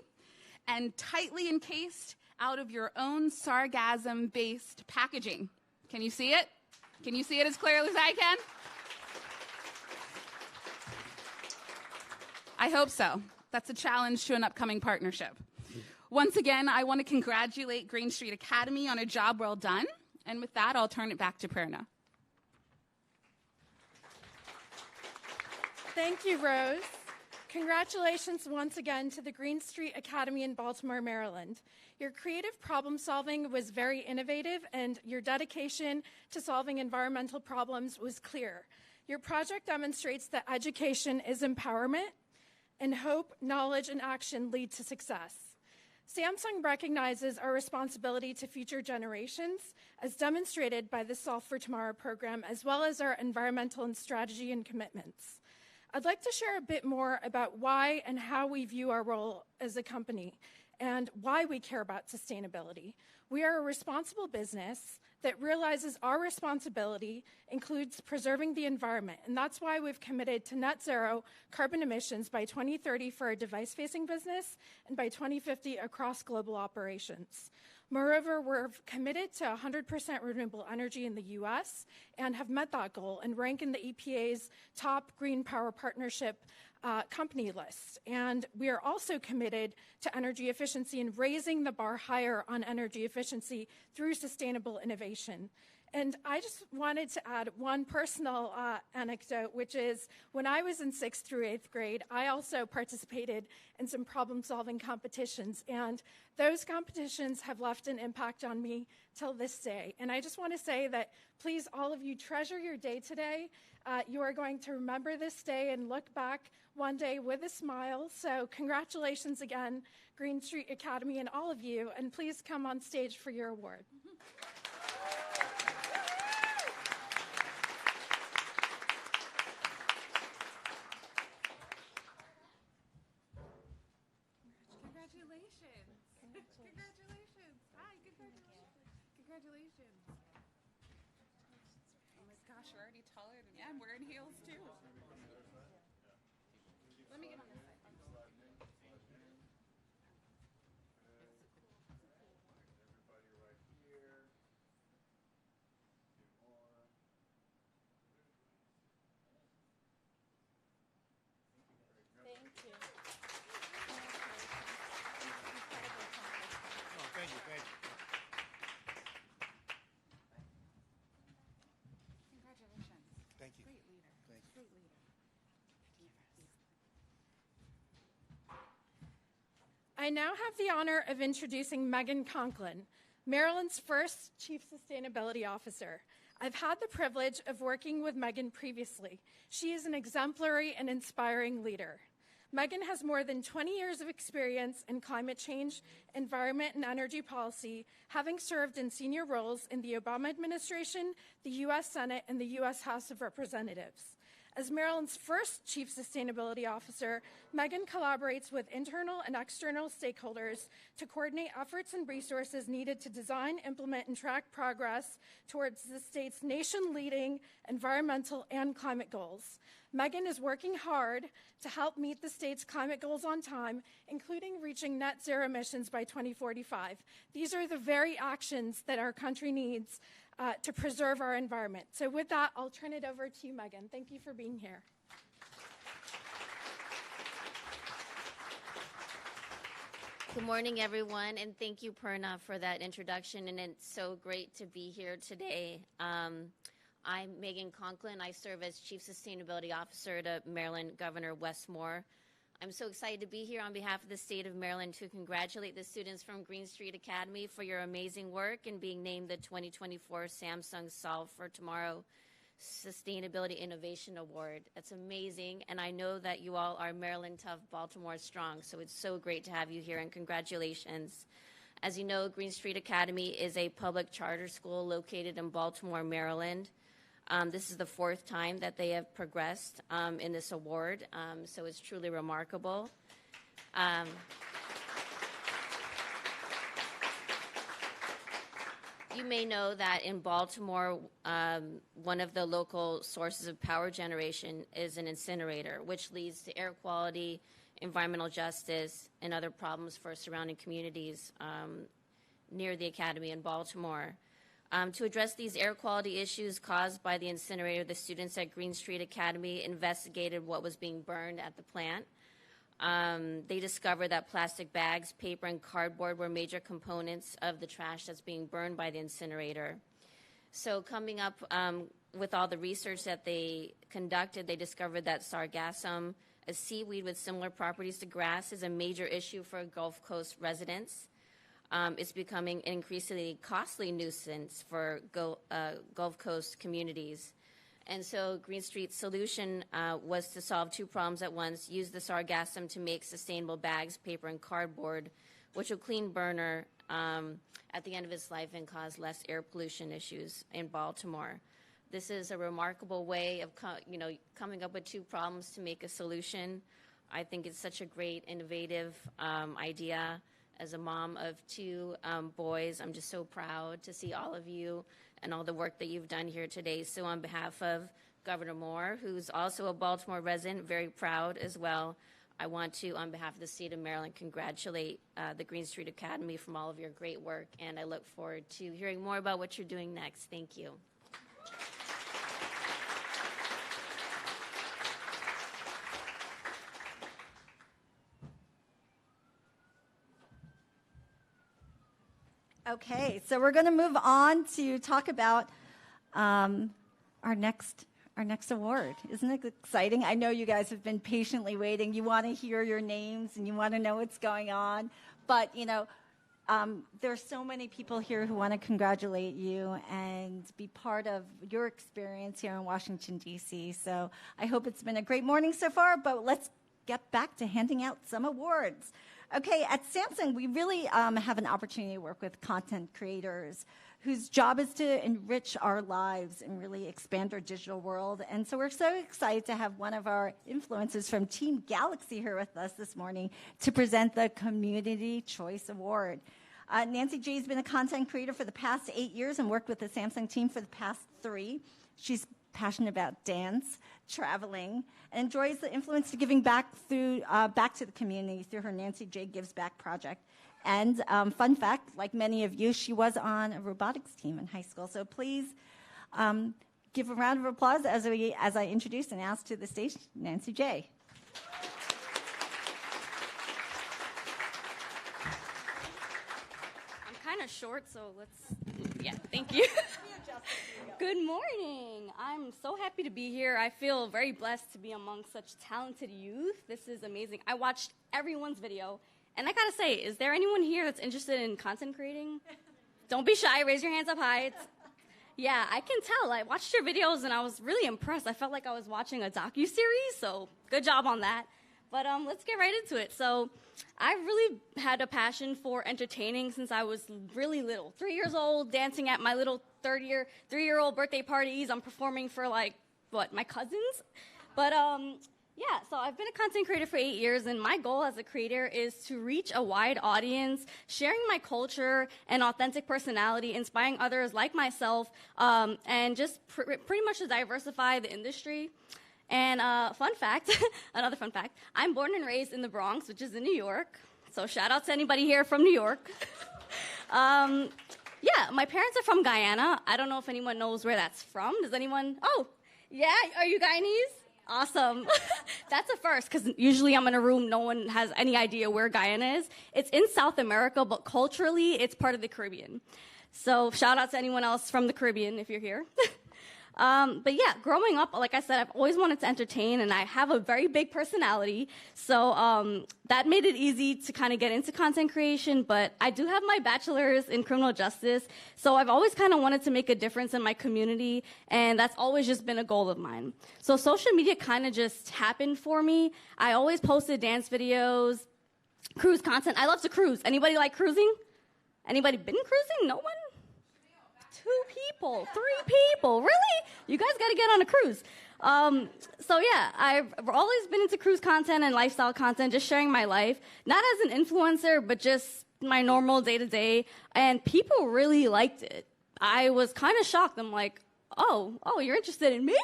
and tightly encased out of your own sargassum-based packaging. Can you see it? Can you see it as clearly as I can? I hope so. That's a challenge to an upcoming partnership. Once again, I want to congratulate Green Street Academy on a job well done. And with that, I'll turn it back to Prerna. Thank you, Rose. Congratulations once again to the Green Street Academy in Baltimore, Maryland. Your creative problem solving was very innovative, and your dedication to solving environmental problems was clear. Your project demonstrates that education is empowerment, and hope, knowledge, and action lead to success. Samsung recognizes our responsibility to future generations, as demonstrated by the Solve for Tomorrow program, as well as our environmental and strategy and commitments. I'd like to share a bit more about why and how we view our role as a company and why we care about sustainability. We are a responsible business that realizes our responsibility includes preserving the environment, and that's why we've committed to net zero carbon emissions by 2030 for our device-facing business and by 2050 across global operations. Moreover, we're committed to 100% renewable energy in the U.S. and have met that goal and rank in the EPA's top green power partnership company list. And we are also committed to energy efficiency and raising the bar higher on energy efficiency through sustainable innovation. And I just wanted to add one personal anecdote, which is when I was in 6th through 8th grade, I also participated in some problem-solving competitions. And those competitions have left an impact on me till this day. And I just want to say that please, all of you, treasure your day today. You are going to remember this day and look back one day with a smile. So congratulations again, Green Street Academy and all of you. And please come on stage for your award. Congratulations. Congratulations. Hi, congratulations. Congratulations. Oh my gosh, you're already taller than me. I'm wearing heels too. Let me get on this side. Thank you. Thank you, thank you. Congratulations. Thank you. Great leader. Thank you. Great leader. I now have the honor of introducing Megan Conklin, Maryland's first Chief Sustainability Officer. I've had the privilege of working with Megan previously. She is an exemplary and inspiring leader. Megan has more than 20 years of experience in climate change, environment, and energy policy, having served in senior roles in the Obama administration, the U.S. Senate, and the U.S. House of Representatives. As Maryland's first Chief Sustainability Officer, Megan collaborates with internal and external stakeholders to coordinate efforts and resources needed to design, implement, and track progress towards the state's nation-leading environmental and climate goals. Megan is working hard to help meet the state's climate goals on time, including reaching net zero emissions by 2045. These are the very actions that our country needs to preserve our environment. So with that, I'll turn it over to you, Megan. Thank you for being here. Good morning, everyone, and thank you, Perna, for that introduction, and it's so great to be here today. I'm Megan Conklin. I serve as Chief Sustainability Officer to Maryland Governor Wes Moore. I'm so excited to be here on behalf of the state of Maryland to congratulate the students from Green Street Academy for your amazing work and being named the 2024 Samsung Solve for Tomorrow Sustainability Innovation Award. That's amazing, and I know that you all are Maryland tough, Baltimore strong, so it's so great to have you here, and congratulations. As you know, Green Street Academy is a public charter school located in Baltimore, Maryland. This is the 4th time that they have progressed in this award, so it's truly remarkable. You may know that in Baltimore, one of the local sources of power generation is an incinerator, which leads to air quality environmental justice, and other problems for surrounding communities near the Academy in Baltimore. To address these air quality issues caused by the incinerator, the students at Green Street Academy investigated what was being burned at the plant. They discovered that plastic bags, paper, and cardboard were major components of the trash that's being burned by the incinerator. So coming up with all the research that they conducted, they discovered that sargassum, a seaweed with similar properties to grass, is a major issue for Gulf Coast residents. It's becoming an increasingly costly nuisance for Gulf Coast communities. And so Green Street's solution was to solve two problems at once: use the sargassum to make sustainable bags, paper, and cardboard, which will clean burner at the end of its life and cause less air pollution issues in Baltimore. This is a remarkable way of coming up with two problems to make a solution. I think it's such a great, innovative idea. As a mom of two boys, I'm just so proud to see all of you and all the work that you've done here today. So on behalf of Governor Moore, who's also a Baltimore resident, very proud as well, I want to, on behalf of the state of Maryland, congratulate the Green Street Academy from all of your great work, and I look forward to hearing more about what you're doing next. Thank you. Okay, so we're going to move on to talk about our next award. Isn't it exciting? I know you guys have been patiently waiting. You want to hear your names and you want to know what's going on. But, there's so many people here who want to congratulate you and be part of your experience here in Washington, D.C. So I hope it's been a great morning so far, but let's get back to handing out some awards. Okay, at Samsung, we really have an opportunity to work with content creators whose job is to enrich our lives and really expand our digital world. And so we're so excited to have one of our influencers from Team Galaxy here with us this morning to present the Community Choice Award. Nancy J has been a content creator for the past 8 years and worked with the Samsung team for the past 3. She's passionate about dance, traveling, and enjoys the influence to giving back back to the community through her Nancy J Gives Back project. And fun fact, like many of you, she was on a robotics team in high school. So please give a round of applause as I introduce and ask to the stage Nancy J. I'm kind of short, so thank you. Good morning. I'm so happy to be here. I feel very blessed to be among such talented youth. This is amazing. I watched everyone's video, and I gotta say, is there anyone here that's interested in content creating? Don't be shy. Raise your hands up high. Yeah, I can tell. I watched your videos, and I was really impressed. I felt like I was watching a docuseries, so good job on that. But let's get right into it. So I've really had a passion for entertaining since I was really little. 3 years old, dancing at my little 3-year-old birthday parties. I'm performing for my cousins. But so I've been a content creator for 8 years, and my goal as a creator is to reach a wide audience, sharing my culture and authentic personality, inspiring others like myself, and just pretty much to diversify the industry. And fun fact, another fun fact, I'm born and raised in the Bronx, which is in New York. So shout out to anybody here from New York. My parents are from Guyana. I don't know if anyone knows where that's from. Does anyone? Oh, yeah, are you Guyanese? Awesome. That's a first, because usually I'm in a room, no one has any idea where Guyana is. It's in South America, but culturally, it's part of the Caribbean. So shout out to anyone else from the Caribbean if you're here. Growing up, like I said, I've always wanted to entertain, and I have a very big personality. So that made it easy to kind of get into content creation. But I do have my bachelor's in criminal justice. So I've always kind of wanted to make a difference in my community, and that's always just been a goal of mine. So social media kind of just happened for me. I always posted dance videos, cruise content. I love to cruise. Anybody like cruising? Anybody been cruising? No one? 2 people, 3 people, really? You guys got to get on a cruise. I've always been into cruise content and lifestyle content, just sharing my life, not as an influencer, but just my normal day-to-day, and people really liked it. I was kind of shocked. I'm like, oh, you're interested in me?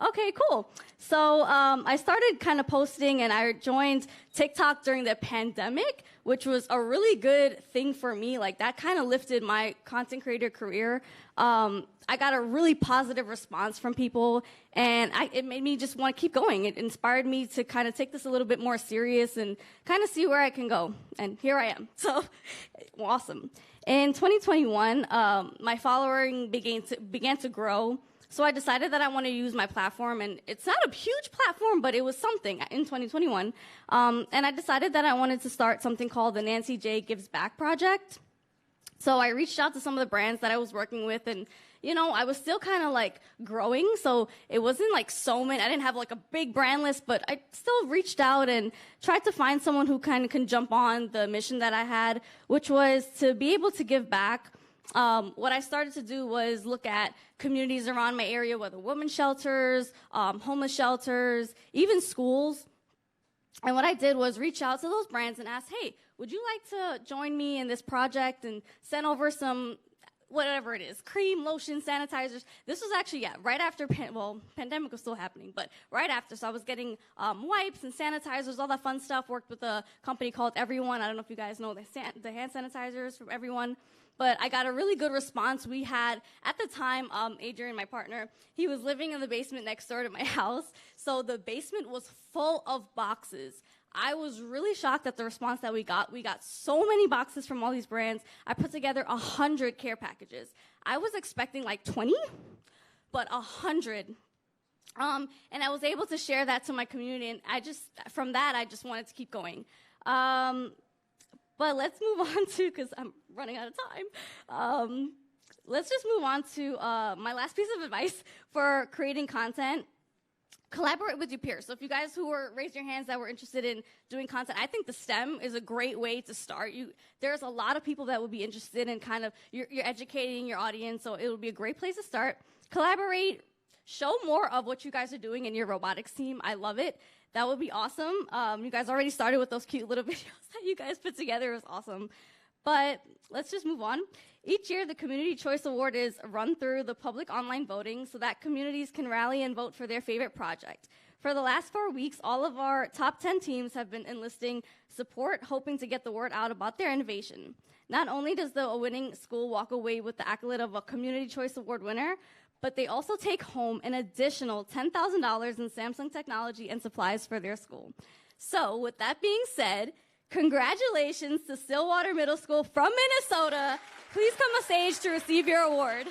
Okay, cool. So I started kind of posting, and I joined TikTok during the pandemic, which was a really good thing for me. Like, that kind of lifted my content creator career. I got a really positive response from people, and it made me just want to keep going. It inspired me to kind of take this a little bit more serious and kind of see where I can go. And here I am. So awesome. In 2021, my following began to grow. So I decided that I want to use my platform, and it's not a huge platform, but it was something in 2021. And I decided that I wanted to start something called the Nancy J Gives Back Project. So I reached out to some of the brands that I was working with, and I was still kind of like growing, so it wasn't like so many. I didn't have like a big brand list, but I still reached out and tried to find someone who kind of can jump on the mission that I had, which was to be able to give back. What I started to do was look at communities around my area, whether women's shelters, homeless shelters, even schools. And what I did was reach out to those brands and ask, hey, would you like to join me in this project and send over some, whatever it is, cream, lotion, sanitizers. This was actually, right after, pandemic was still happening, but right after. So I was getting wipes and sanitizers, all that fun stuff. Worked with a company called Everyone. I don't know if you guys know the hand sanitizers from Everyone. But I got a really good response. We had, at the time, Adrian, my partner, he was living in the basement next door to my house. So the basement was full of boxes. I was really shocked at the response that we got. We got so many boxes from all these brands. I put together 100 care packages. I was expecting like 20, but 100. And I was able to share that to my community, and from that, I just wanted to keep going. But let's move on to, because I'm running out of time, let's just move on to my last piece of advice for creating content. Collaborate with your peers. So if you guys who were, raised your hands that were interested in doing content, I think the STEM is a great way to start. There's a lot of people that would be interested in kind of, you're educating your audience, so it would be a great place to start. Collaborate, show more of what you guys are doing in your robotics team. I love it. That would be awesome. You guys already started with those cute little videos that you guys put together. It was awesome. But let's just move on. Each year, the Community Choice Award is run through the public online voting so that communities can rally and vote for their favorite project. For the last 4 weeks, all of our top 10 teams have been enlisting support, hoping to get the word out about their innovation. Not only does the winning school walk away with the accolade of a Community Choice Award winner, but they also take home an additional $10,000 in Samsung technology and supplies for their school. So with that being said, congratulations to Stillwater Middle School from Minnesota. Please come on stage to receive your award.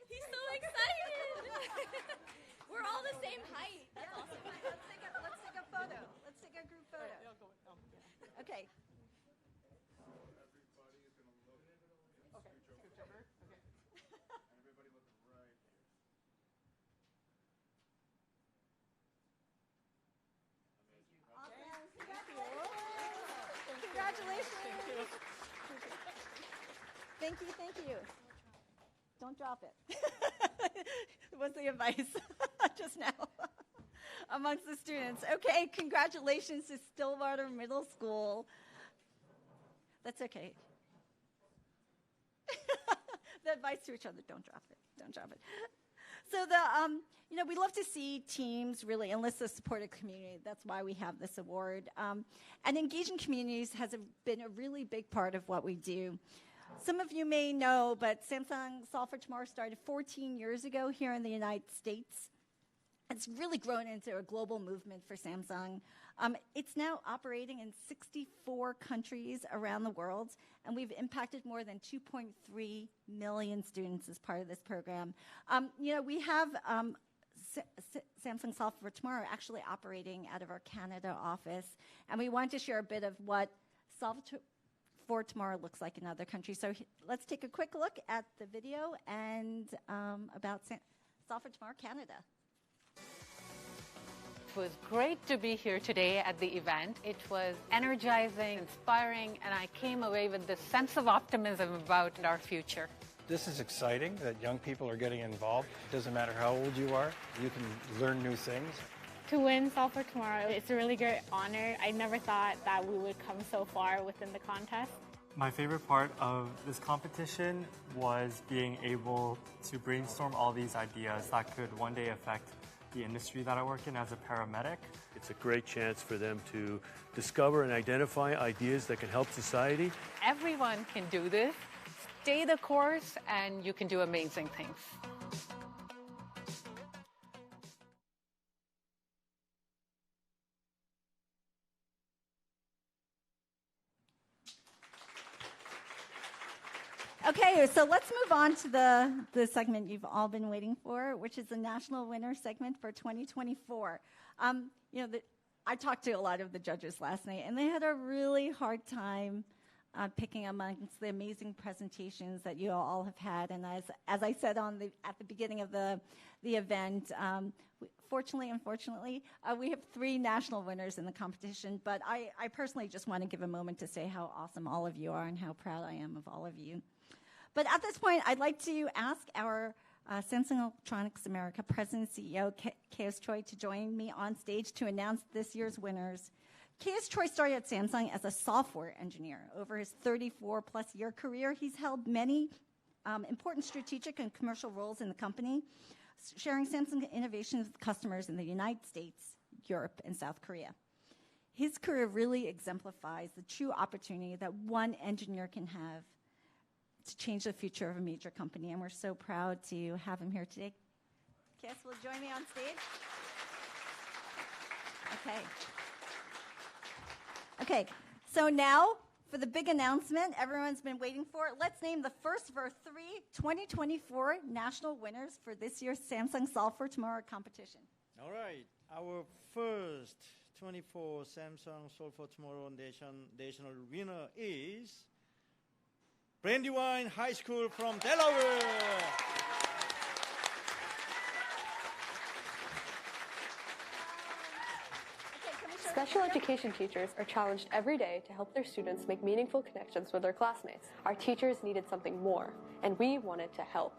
He's so excited. We're all the same height. That's awesome. Let's take a photo. Let's take a group photo. Okay. Congratulations. Thank you. Thank you. Don't drop it. Was the advice just now amongst the students. Okay, congratulations to Stillwater Middle School. That's okay. The advice to each other, don't drop it. Don't drop it. So we love to see teams really enlist the support of community. That's why we have this award. And engaging communities has been a really big part of what we do. Some of you may know, but Samsung Solve for Tomorrow started 14 years ago here in the United States. It's really grown into a global movement for Samsung. It's now operating in 64 countries around the world, and we've impacted more than 2.3 million students as part of this program. We have Samsung Solve for Tomorrow actually operating out of our Canada office, and we want to share a bit of what Solve for Tomorrow looks like in other countries. So let's take a quick look at the video and about Solve for Tomorrow Canada. It was great to be here today at the event. It was energizing, inspiring, and I came away with this sense of optimism about our future. This is exciting that young people are getting involved. It doesn't matter how old you are, you can learn new things. To win Solve for Tomorrow, it's a really great honor. I never thought that we would come so far within the contest. My favorite part of this competition was being able to brainstorm all these ideas that could one day affect the industry that I work in as a paramedic. It's a great chance for them to discover and identify ideas that can help society. Everyone can do this. Stay the course and you can do amazing things. Okay, so let's move on to the segment you've all been waiting for, which is the National Winner segment for 2024. I talked to a lot of the judges last night, and they had a really hard time picking amongst the amazing presentations that you all have had. And as I said at the beginning of the event, fortunately, unfortunately, we have 3 national winners in the competition. But I personally just want to give a moment to say how awesome all of you are and how proud I am of all of you. But at this point, I'd like to ask our Samsung Electronics America President and CEO, K.S. Choi, to join me on stage to announce this year's winners. K.S. Choi started at Samsung as a software engineer. Over his 34-plus year career, he's held many important strategic and commercial roles in the company, sharing Samsung innovations with customers in the United States, Europe, and South Korea. His career really exemplifies the true opportunity that one engineer can have to change the future of a major company, and we're so proud to have him here today. K.S., will you join me on stage? Okay, so now for the big announcement everyone's been waiting for. Let's name the first of our 3 2024 national winners for this year's Samsung Solve for Tomorrow competition. All right, our first 24 Samsung Solve for Tomorrow national winner is Brandywine High School from Delaware. Special education teachers are challenged every day to help their students make meaningful connections with their classmates. Our teachers needed something more, and we wanted to help.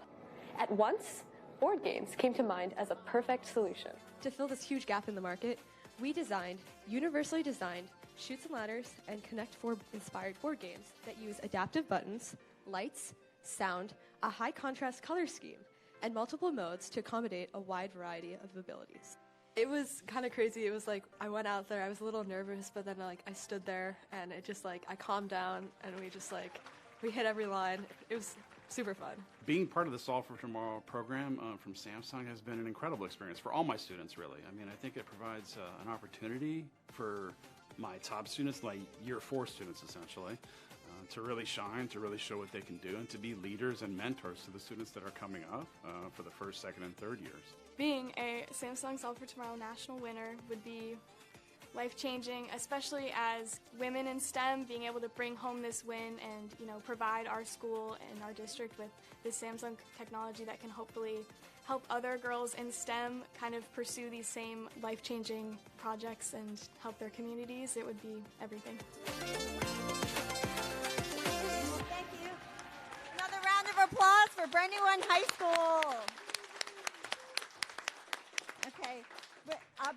At once, board games came to mind as a perfect solution. To fill this huge gap in the market, we designed universally designed Chutes and Ladders and Connect 4 inspired board games that use adaptive buttons, lights, sound, a high contrast color scheme, and multiple modes to accommodate a wide variety of abilities. It was kind of crazy. It was like I went out there, I was a little nervous, but then I stood there and it just I calmed down and we hit every line. It was super fun. Being part of the Solve for Tomorrow program from Samsung has been an incredible experience for all my students, really. I mean, I think it provides an opportunity for my top students, like year 4 students essentially, to really shine, to really show what they can do, and to be leaders and mentors to the students that are coming up for the first, second, and third years. Being a Samsung Solve for Tomorrow national winner would be life-changing, especially as women in STEM, being able to bring home this win and provide our school and our district with this Samsung technology that can hopefully help other girls in STEM kind of pursue these same life-changing projects and help their communities. It would be everything. Thank you. Another round of applause for Brandywine High School. Okay.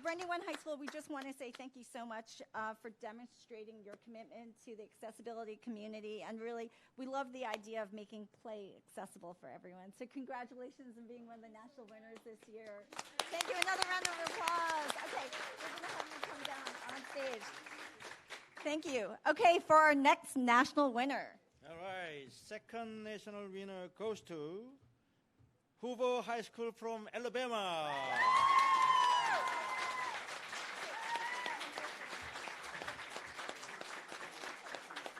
Brandywine High School, we just want to say thank you so much for demonstrating your commitment to the accessibility community, and really, we love the idea of making play accessible for everyone. So congratulations on being one of the national winners this year. Thank you. Another round of applause. Okay, we're going to have you come down on stage. Thank you. Okay, for our next national winner. All right, second national winner goes to Hoover High School from Alabama.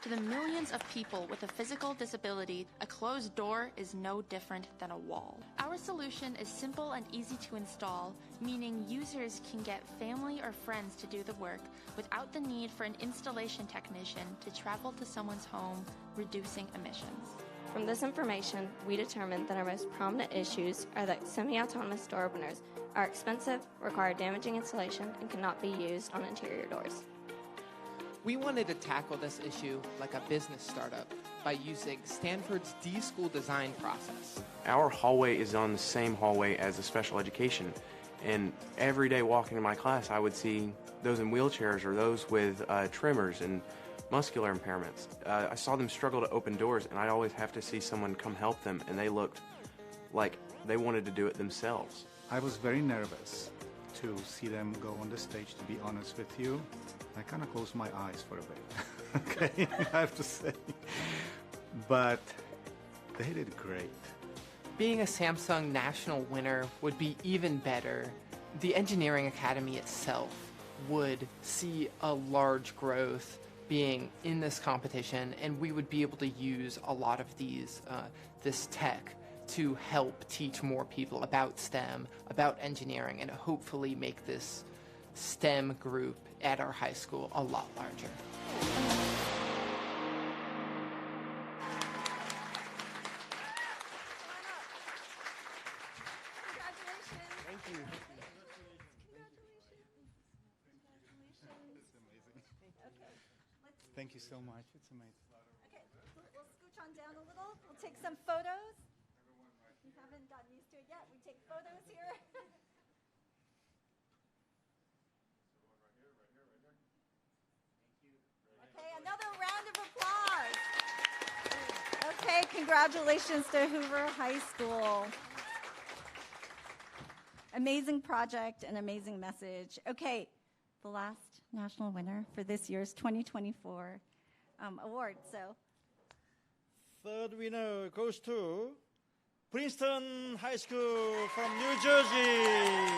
To the millions of people with a physical disability, a closed door is no different than a wall. Our solution is simple and easy to install, meaning users can get family or friends to do the work without the need for an installation technician to travel to someone's home, reducing emissions. From this information, we determined that our most prominent issues are that semi-autonomous door openers are expensive, require damaging installation, and cannot be used on interior doors. We wanted to tackle this issue like a business startup by using Stanford's D-School design process. Our hallway is on the same hallway as the special education, and every day walking to my class I would see those in wheelchairs or those with tremors and muscular impairments. I saw them struggle to open doors, and I'd always have to see someone come help them, and they looked like they wanted to do it themselves. I was very nervous to see them go on the stage, to be honest with you. I kind of closed my eyes for a bit, okay, I have to say. But they did great. Being a Samsung national winner would be even better. The Engineering Academy itself would see a large growth being in this competition, and we would be able to use a lot of this tech to help teach more people about STEM, about engineering, and hopefully make this STEM group at our high school a lot larger. Thank you so much. It's amazing. Okay, we'll scooch on down a little. We'll take some photos. We haven't gotten used to it yet. We take photos here. Okay, another round of applause. Okay, congratulations to Hoover High School. Amazing project and amazing message. Okay, the last national winner for this year's 2024 award. So, third winner goes to Princeton High School from New Jersey.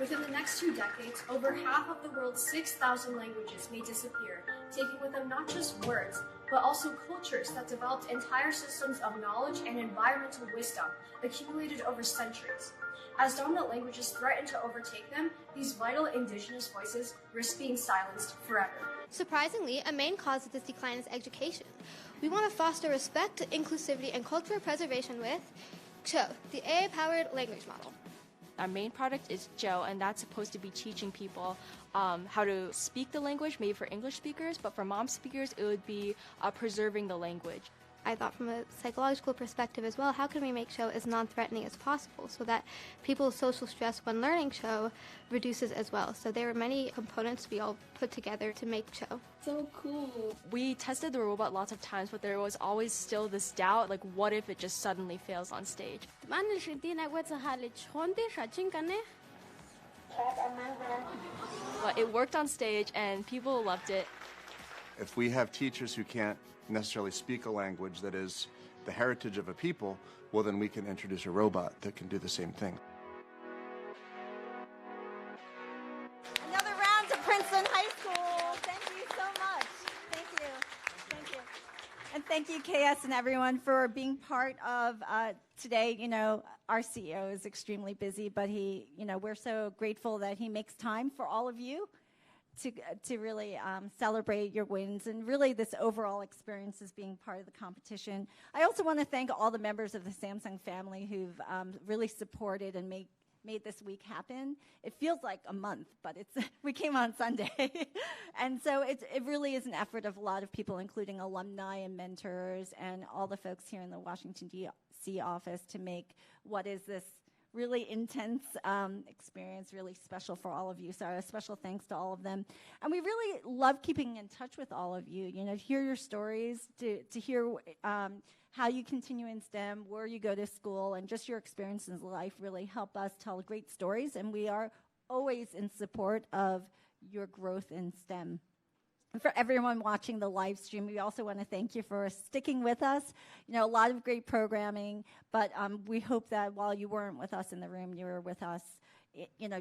Within the next 2 decades, over half of the world's 6,000 languages may disappear, taking with them not just words, but also cultures that developed entire systems of knowledge and environmental wisdom accumulated over centuries. As dominant languages threaten to overtake them, these vital indigenous voices risk being silenced forever. Surprisingly, a main cause of this decline is education. We want to foster respect, inclusivity, and cultural preservation with CHO, the AI-powered language model. Our main product is Joe, and that's supposed to be teaching people how to speak the language, maybe for English speakers, but for mom speakers, it would be preserving the language. I thought from a psychological perspective as well, how can we make show as non-threatening as possible so that people's social stress when learning show reduces as well. So there were many components we all put together to make show. So cool. We tested the robot lots of times, but there was always still this doubt, like what if it just suddenly fails on stage? But it worked on stage and people loved it. If we have teachers who can't necessarily speak a language that is the heritage of a people, well then we can introduce a robot that can do the same thing. another round to Princeton High School. Thank you so much. Thank you. Thank you. And thank you, KS and everyone, for being part of today. You know, our CEO is extremely busy, but we're so grateful that he makes time for all of you to really celebrate your wins and really this overall experience as being part of the competition. I also want to thank all the members of the Samsung family who've really supported and made this week happen. It feels like a month, but we came on Sunday. And so it really is an effort of a lot of people, including alumni and mentors and all the folks here in the Washington, D.C. office to make what is this really intense experience, really special for all of you. So a special thanks to all of them. And we really love keeping in touch with all of you, to hear your stories, to hear how you continue in STEM, where you go to school, and just your experiences in life really help us tell great stories. And we are always in support of your growth in STEM. And for everyone watching the live stream, we also want to thank you for sticking with us. A lot of great programming, but we hope that while you weren't with us in the room, you were with us,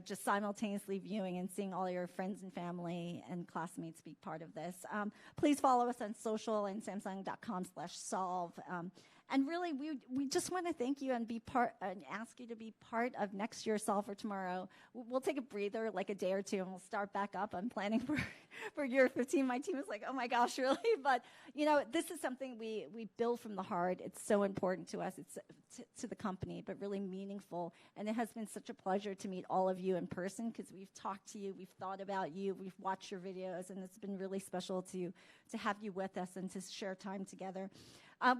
just simultaneously viewing and seeing all your friends and family and classmates be part of this. Please follow us on social and samsung.com/solve. And really, we just want to thank you and be part and ask you to be part of next year's Solve for Tomorrow. We'll take a breather, like a day or two, and we'll start back up on planning for for year 15. My team was like, oh my gosh, really? But, you know, this is something we build from the heart. It's so important to us. It's to the company, but really meaningful. And it has been such a pleasure to meet all of you in person because we've talked to you, we've thought about you, we've watched your videos, and it's been really special to have you with us and to share time together.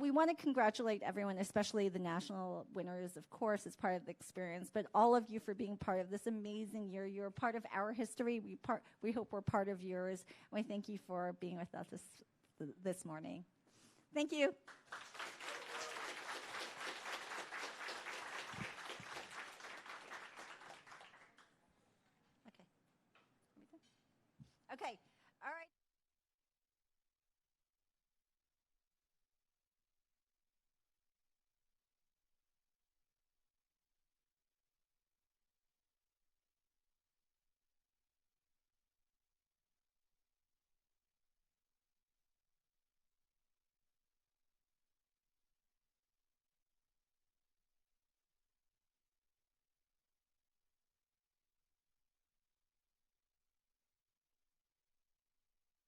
We want to congratulate everyone, especially the national winners, of course, as part of the experience, but all of you for being part of this amazing year. You're a part of our history. We hope we're part of yours. And we thank you for being with us this morning. Thank you.